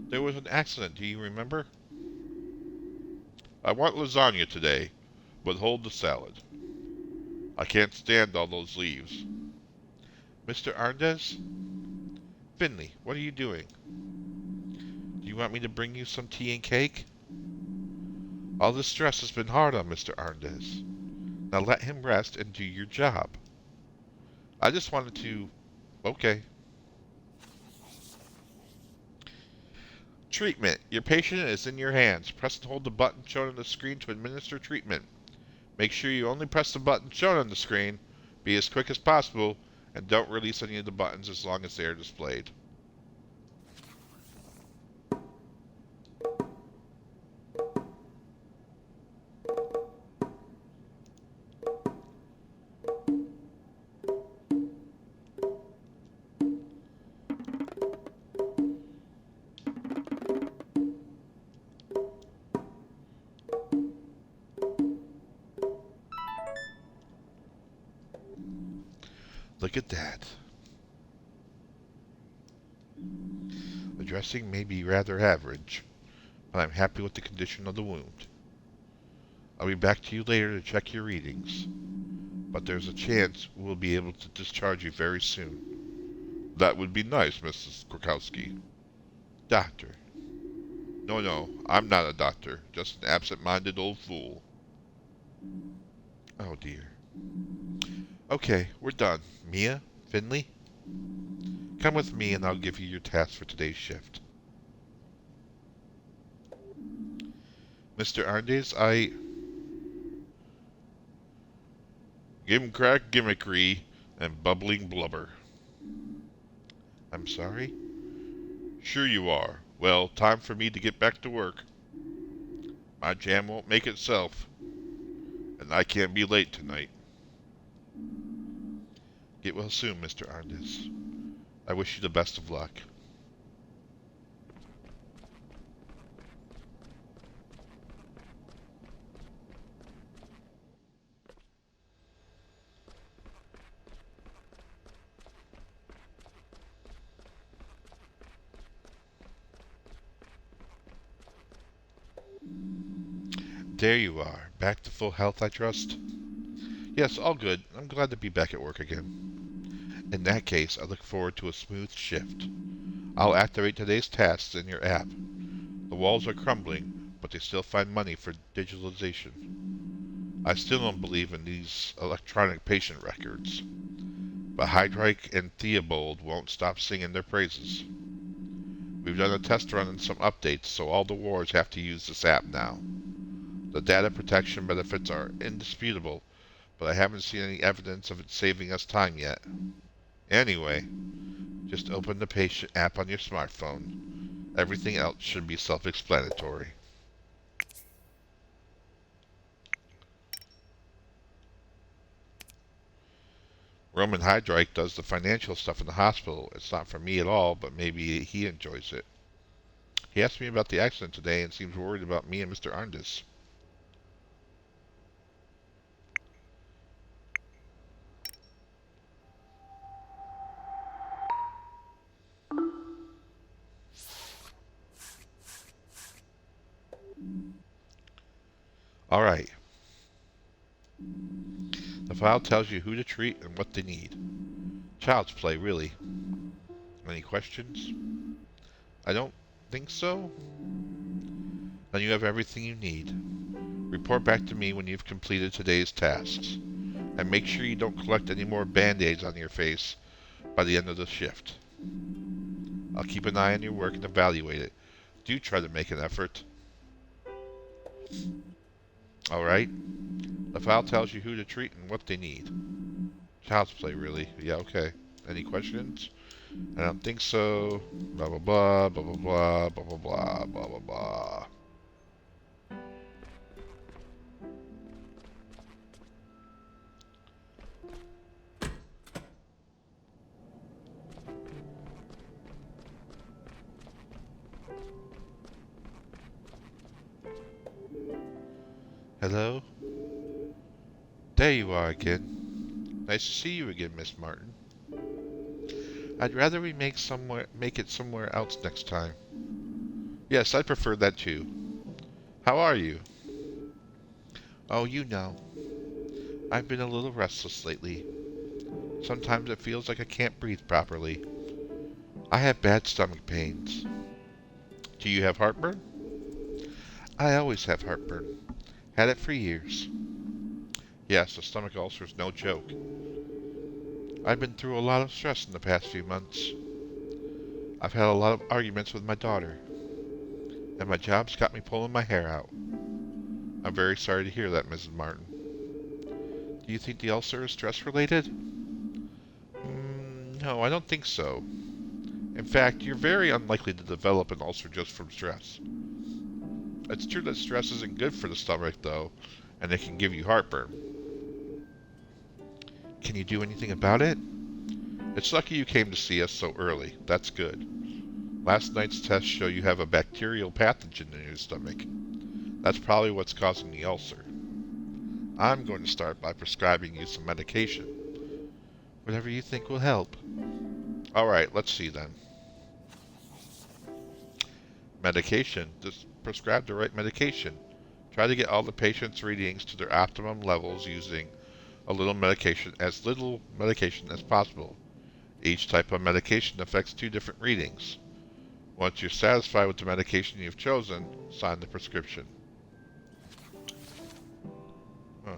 There was an accident, do you remember? I want lasagna today, but hold the salad. I can't stand all those leaves. Mr. Arndez? Finley, what are you doing? Do you want me to bring you some tea and cake? All this stress has been hard on Mr. Arndez. Now let him rest and do your job. I just wanted to... Okay. Treatment. Your patient is in your hands. Press and hold the button shown on the screen to administer treatment. Make sure you only press the button shown on the screen. Be as quick as possible, and don't release any of the buttons as long as they are displayed. Look at that. The dressing may be rather average, but I'm happy with the condition of the wound. I'll be back to you later to check your readings, but there's a chance we'll be able to discharge you very soon. That would be nice, Mrs. Krakowski. Doctor. No, I'm not a doctor, just an absent-minded old fool. Oh dear. Okay, we're done. Mia? Finley? Come with me and I'll give you your task for today's shift. Mr. Arndez, Gimcrack gimmickry and bubbling blubber. I'm sorry? Sure you are. Well, time for me to get back to work. My jam won't make itself, and I can't be late tonight. Get well soon, Mr. Arndez. I wish you the best of luck. There you are. Back to full health, I trust? Yes, all good. I'm glad to be back at work again. In that case, I look forward to a smooth shift. I'll activate today's tasks in your app. The walls are crumbling, but they still find money for digitalization. I still don't believe in these electronic patient records. But Hydrike and Theobald won't stop singing their praises. We've done a test run and some updates, so all the wards have to use this app now. The data protection benefits are indisputable, but I haven't seen any evidence of it saving us time yet. Anyway, just open the patient app on your smartphone. Everything else should be self-explanatory. Roman Hydrike does the financial stuff in the hospital. It's not for me at all, but maybe he enjoys it. He asked me about the accident today and seems worried about me and Mr. Arndez. Alright. The file tells you who to treat and what they need. Child's play, really. Any questions? I don't think so? Then you have everything you need. Report back to me when you've completed today's tasks. And make sure you don't collect any more band-aids on your face by the end of the shift. I'll keep an eye on your work and evaluate it. Do try to make an effort. Alright? The file tells you who to treat and what they need. Child's play, really. Yeah, okay. Any questions? I don't think so. Blah, blah, blah, blah, blah, blah, blah, blah, blah, blah, blah, blah. Hello? There you are again. Nice to see you again, Miss Martin. I'd rather we make it somewhere else next time. Yes, I prefer that too. How are you? Oh, you know. I've been a little restless lately. Sometimes it feels like I can't breathe properly. I have bad stomach pains. Do you have heartburn? I always have heartburn. Had it for years. Yes, a stomach ulcer is no joke. I've been through a lot of stress in the past few months. I've had a lot of arguments with my daughter, and my job's got me pulling my hair out. I'm very sorry to hear that, Mrs. Martin. Do you think the ulcer is stress-related? No, I don't think so. In fact, you're very unlikely to develop an ulcer just from stress. It's true that stress isn't good for the stomach, though, and it can give you heartburn. Can you do anything about it? It's lucky you came to see us so early. That's good. Last night's tests show you have a bacterial pathogen in your stomach. That's probably what's causing the ulcer. I'm going to start by prescribing you some medication. Whatever you think will help. Alright, let's see then. Medication. Just prescribe the right medication. Try to get all the patient's readings to their optimum levels using little medication as possible. Each type of medication affects two different readings. Once you're satisfied with the medication you've chosen, sign the prescription. Huh.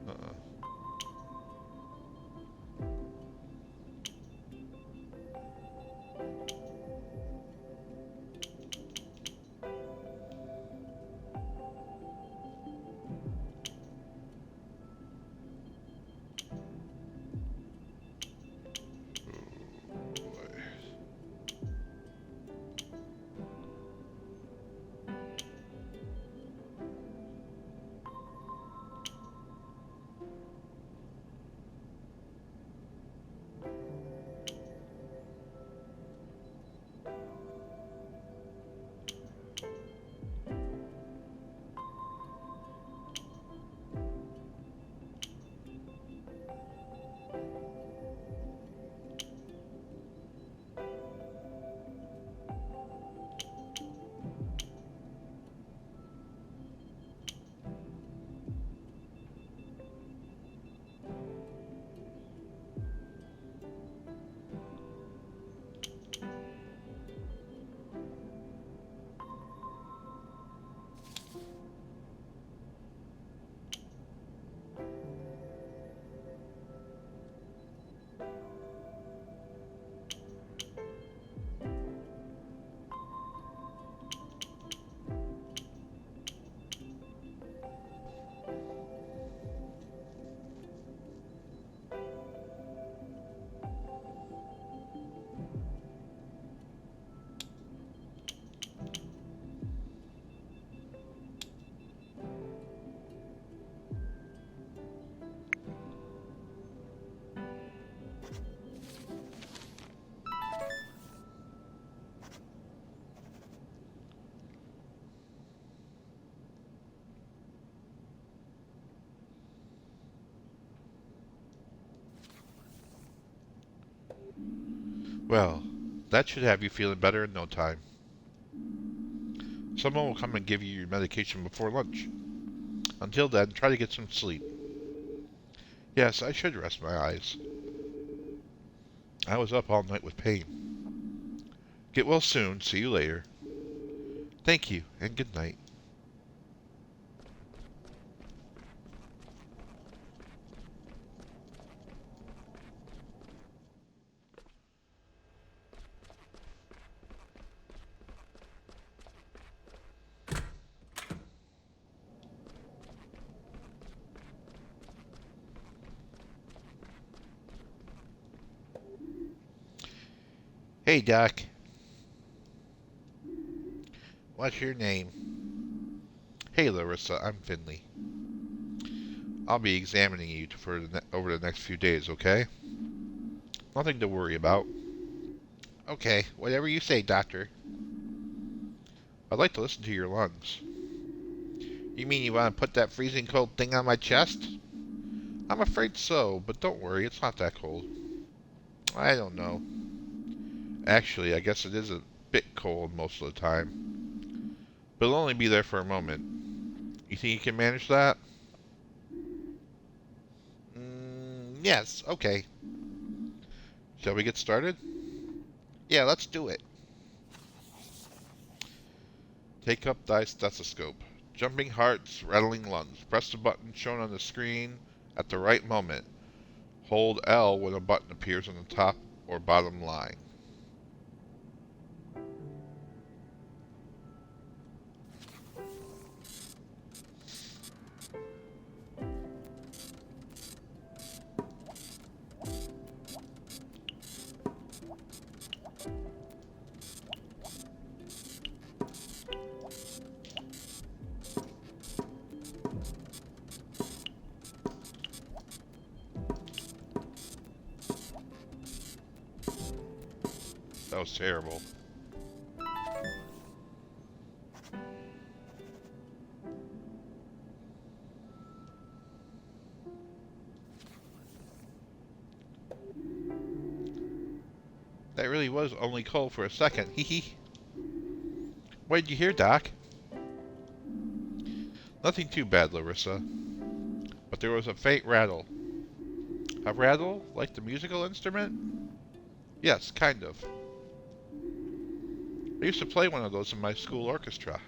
Uh-uh. Oh, boy. Well, that should have you feeling better in no time. Someone will come and give you your medication before lunch. Until then, try to get some sleep. Yes, I should rest my eyes. I was up all night with pain. Get well soon. See you later. Thank you, and good night. Hey, Doc. What's your name? Hey, Larissa, I'm Finley. I'll be examining you over the next few days, okay? Nothing to worry about. Okay, whatever you say, doctor. I'd like to listen to your lungs. You mean you want to put that freezing cold thing on my chest? I'm afraid so, but don't worry, it's not that cold. I don't know. Actually, I guess it is a bit cold most of the time. But it'll only be there for a moment. You think you can manage that? Yes, okay. Shall we get started? Yeah, let's do it. Take up thy stethoscope. Jumping hearts, rattling lungs. Press the button shown on the screen at the right moment. Hold L when a button appears on the top or bottom line. That was terrible. That really was only cold for a second. Hee hee. What did you hear, Doc? Nothing too bad, Larissa. But there was a faint rattle. A rattle? Like the musical instrument? Yes, kind of. I used to play one of those in my school orchestra.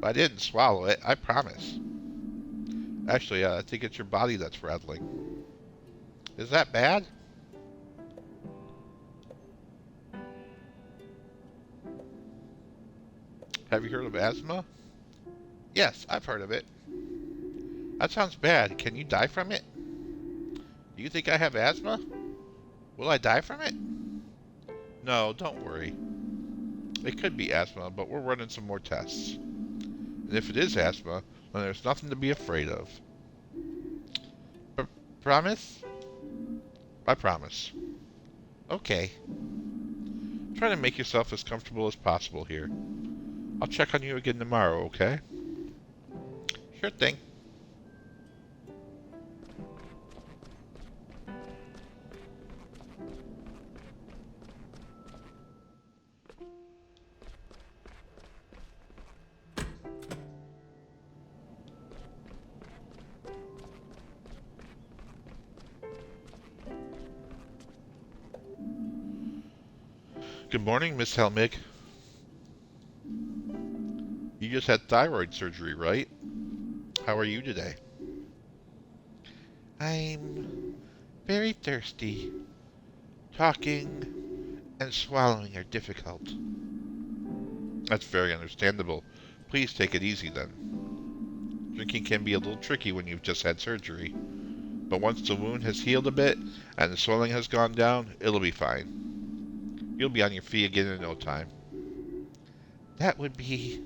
But I didn't swallow it, I promise. Actually, I think it's your body that's rattling. Is that bad? Have you heard of asthma? Yes, I've heard of it. That sounds bad. Can you die from it? Do you think I have asthma? Will I die from it? No, don't worry. It could be asthma, but we're running some more tests. And if it is asthma, then there's nothing to be afraid of. Promise? I promise. Okay. Try to make yourself as comfortable as possible here. I'll check on you again tomorrow, okay? Sure thing. Good morning, Miss Helmig. You just had thyroid surgery, right? How are you today? I'm very thirsty. Talking and swallowing are difficult. That's very understandable. Please take it easy then. Drinking can be a little tricky when you've just had surgery. But once the wound has healed a bit and the swelling has gone down, it'll be fine. You'll be on your feet again in no time. That would be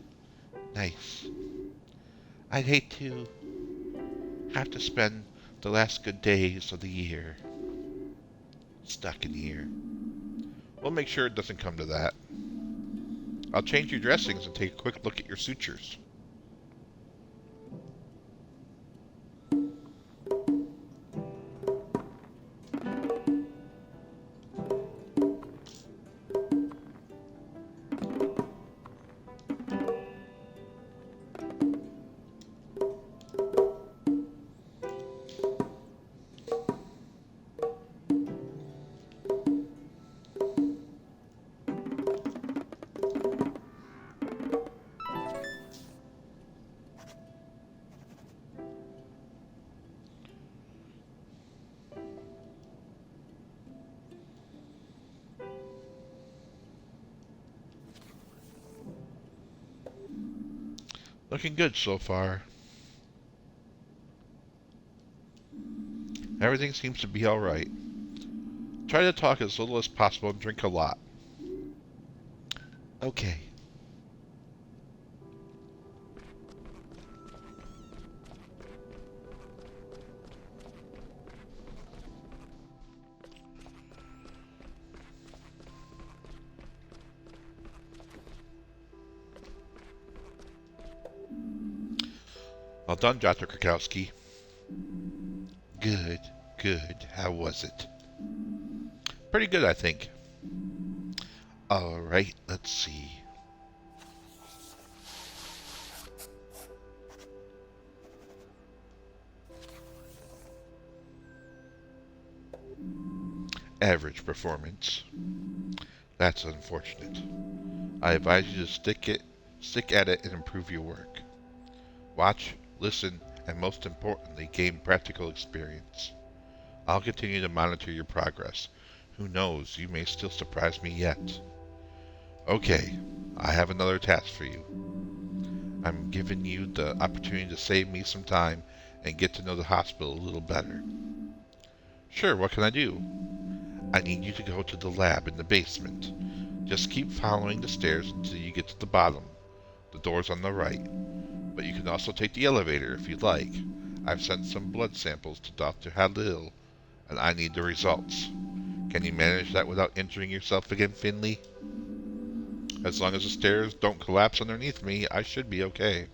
nice. I'd hate to have to spend the last good days of the year stuck in here. We'll make sure it doesn't come to that. I'll change your dressings and take a quick look at your sutures. Looking good so far. Everything seems to be alright. Try to talk as little as possible and drink a lot. Okay. Well done, Dr. Krakowski. Good, good. How was it? Pretty good, I think. Alright, let's see. Average performance. That's unfortunate. I advise you to stick at it and improve your work. Watch, listen, and most importantly, gain practical experience. I'll continue to monitor your progress. Who knows, you may still surprise me yet. Okay, I have another task for you. I'm giving you the opportunity to save me some time and get to know the hospital a little better. Sure, what can I do? I need you to go to the lab in the basement. Just keep following the stairs until you get to the bottom. The door's on the right. But you can also take the elevator if you'd like. I've sent some blood samples to Dr. Halil, and I need the results. Can you manage that without injuring yourself again, Finley? As long as the stairs don't collapse underneath me, I should be okay.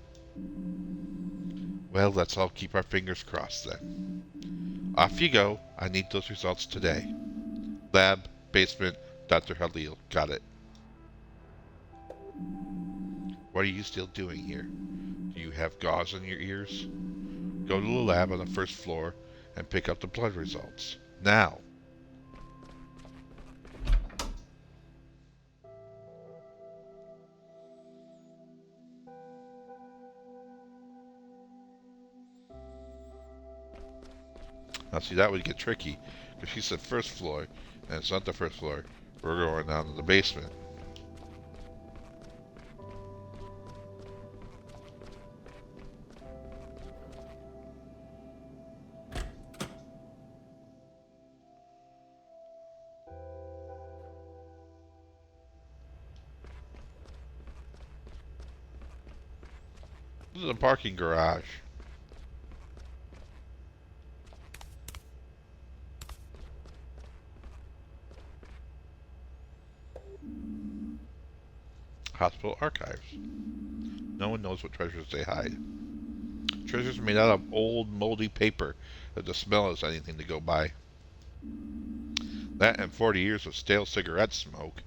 Well, let's all keep our fingers crossed then. Off you go. I need those results today. Lab, basement, Dr. Halil. Got it. What are you still doing here? Do you have gauze in your ears? Go to the lab on the first floor and pick up the blood results. Now! Now see, that would get tricky, because she said first floor, and it's not the first floor. We're going down to the basement. This is a parking garage. Hospital archives. No one knows what treasures they hide. Treasures made out of old, moldy paper that the smell is anything to go by. That and 40 years of stale cigarette smoke.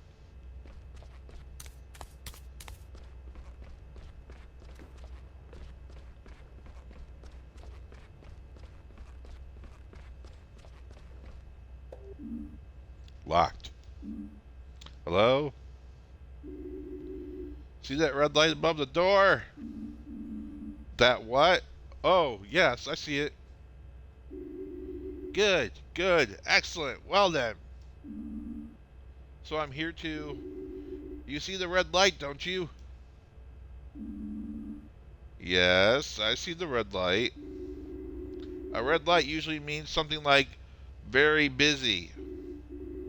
Locked. Hello? See that red light above the door? That what? Oh, yes, I see it. Good, good, excellent. Well then. So I'm here to... You see the red light, don't you? Yes, I see the red light. A red light usually means something like very busy,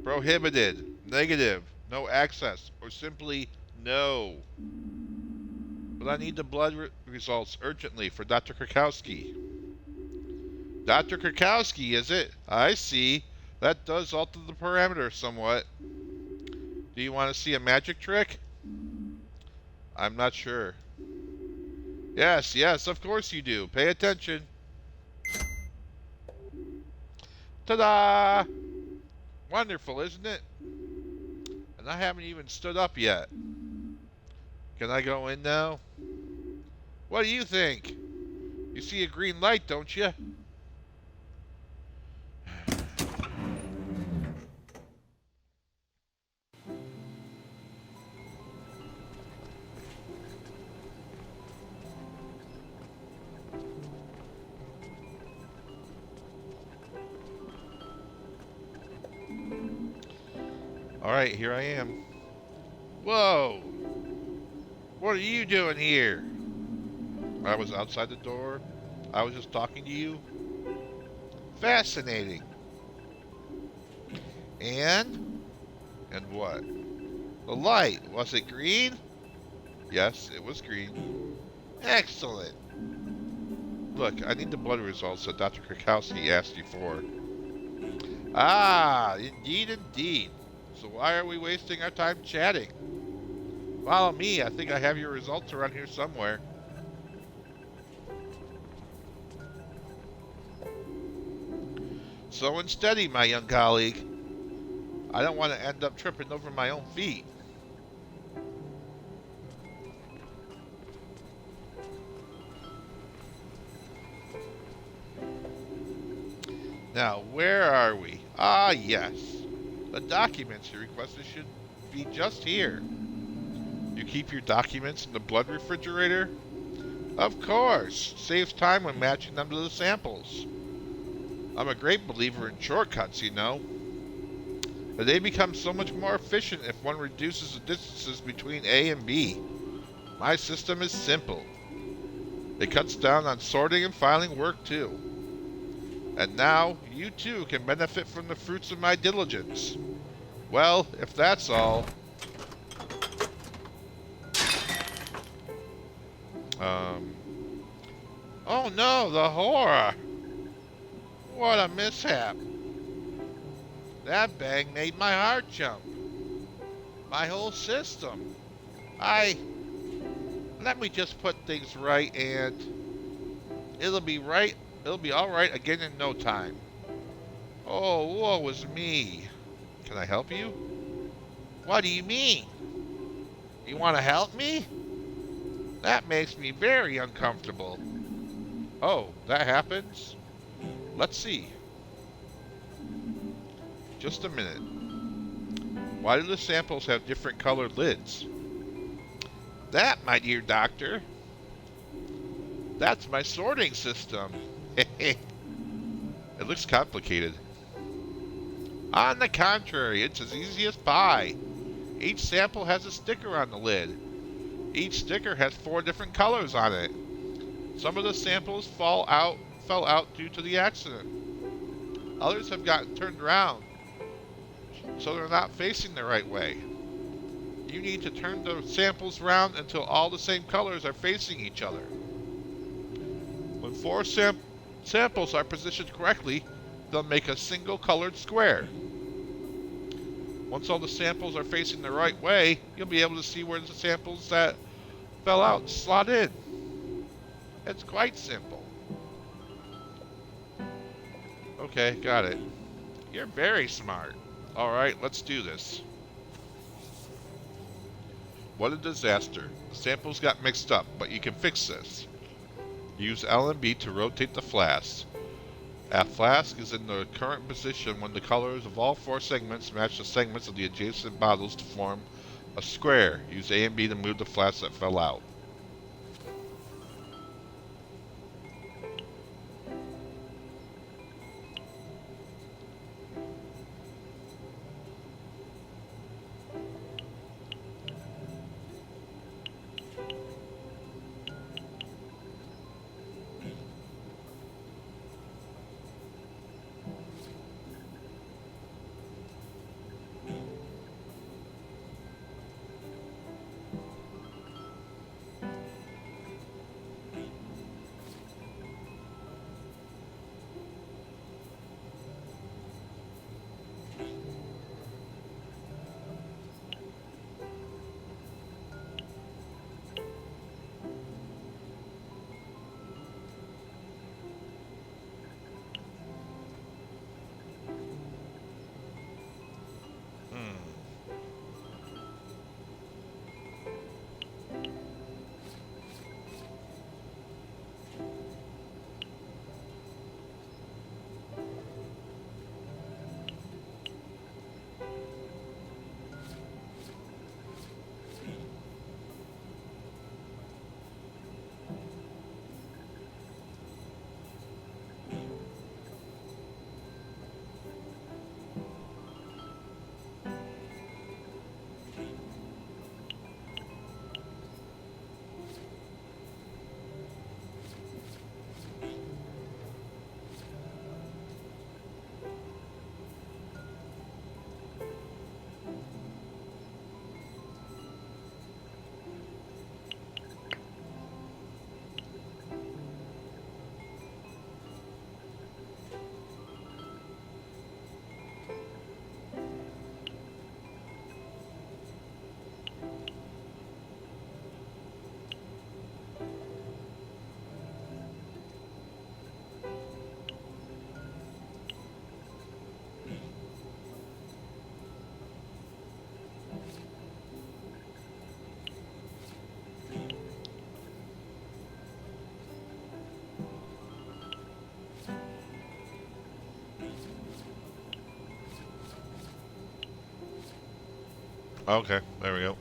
prohibited, negative, no access, or simply no. But I need the blood results urgently for Dr. Krakowski. Dr. Krakowski, is it? I see. That does alter the parameters somewhat. Do you want to see a magic trick? I'm not sure. Yes, yes, of course you do. Pay attention. Ta-da! Wonderful, isn't it? And I haven't even stood up yet. Can I go in now? What do you think? You see a green light, don't you? Alright, here I am. Whoa! What are you doing here? I was outside the door. I was just talking to you. Fascinating. And? And what? The light, was it green? Yes, it was green. Excellent. Look, I need the blood results that Dr. Krakowski asked you for. Ah, indeed, indeed. So why are we wasting our time chatting? Follow me. I think I have your results around here somewhere. Slow and steady, my young colleague. I don't want to end up tripping over my own feet. Now, where are we? Ah, yes. The documents you requested should be just here. You keep your documents in the blood refrigerator? Of course. Saves time when matching them to the samples. I'm a great believer in shortcuts, you know. But they become so much more efficient if one reduces the distances between A and B. My system is simple. It cuts down on sorting and filing work too. And now, you too can benefit from the fruits of my diligence. Well, if that's all... Oh no, the horror! What a mishap! That bang made my heart jump. My whole system. Let me just put things right and it'll be right. It'll be alright again in no time. Oh, woe is me. Can I help you? What do you mean? You want to help me? That makes me very uncomfortable. Oh, that happens? Let's see. Just a minute. Why do the samples have different colored lids? That, my dear doctor, that's my sorting system. It looks complicated. On the contrary, it's as easy as pie. Each sample has a sticker on the lid. Each sticker has 4 different colors on it. Some of the samples fell out due to the accident. Others have gotten turned around, so they're not facing the right way. You need to turn the samples around until all the same colors are facing each other. When 4 samples are positioned correctly, they'll make a single colored square. Once all the samples are facing the right way, you'll be able to see where the samples that fell out slot in. It's quite simple. Okay, got it. You're very smart. Alright, let's do this. What a disaster. The samples got mixed up, but you can fix this. Use L and B to rotate the flask. A flask is in the current position when the colors of all 4 segments match the segments of the adjacent bottles to form a square. Use A and B to move the flask that fell out. Okay, there we go.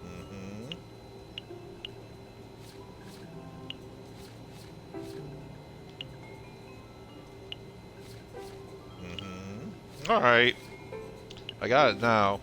Mm-hmm. Mm-hmm. All right, I got it now.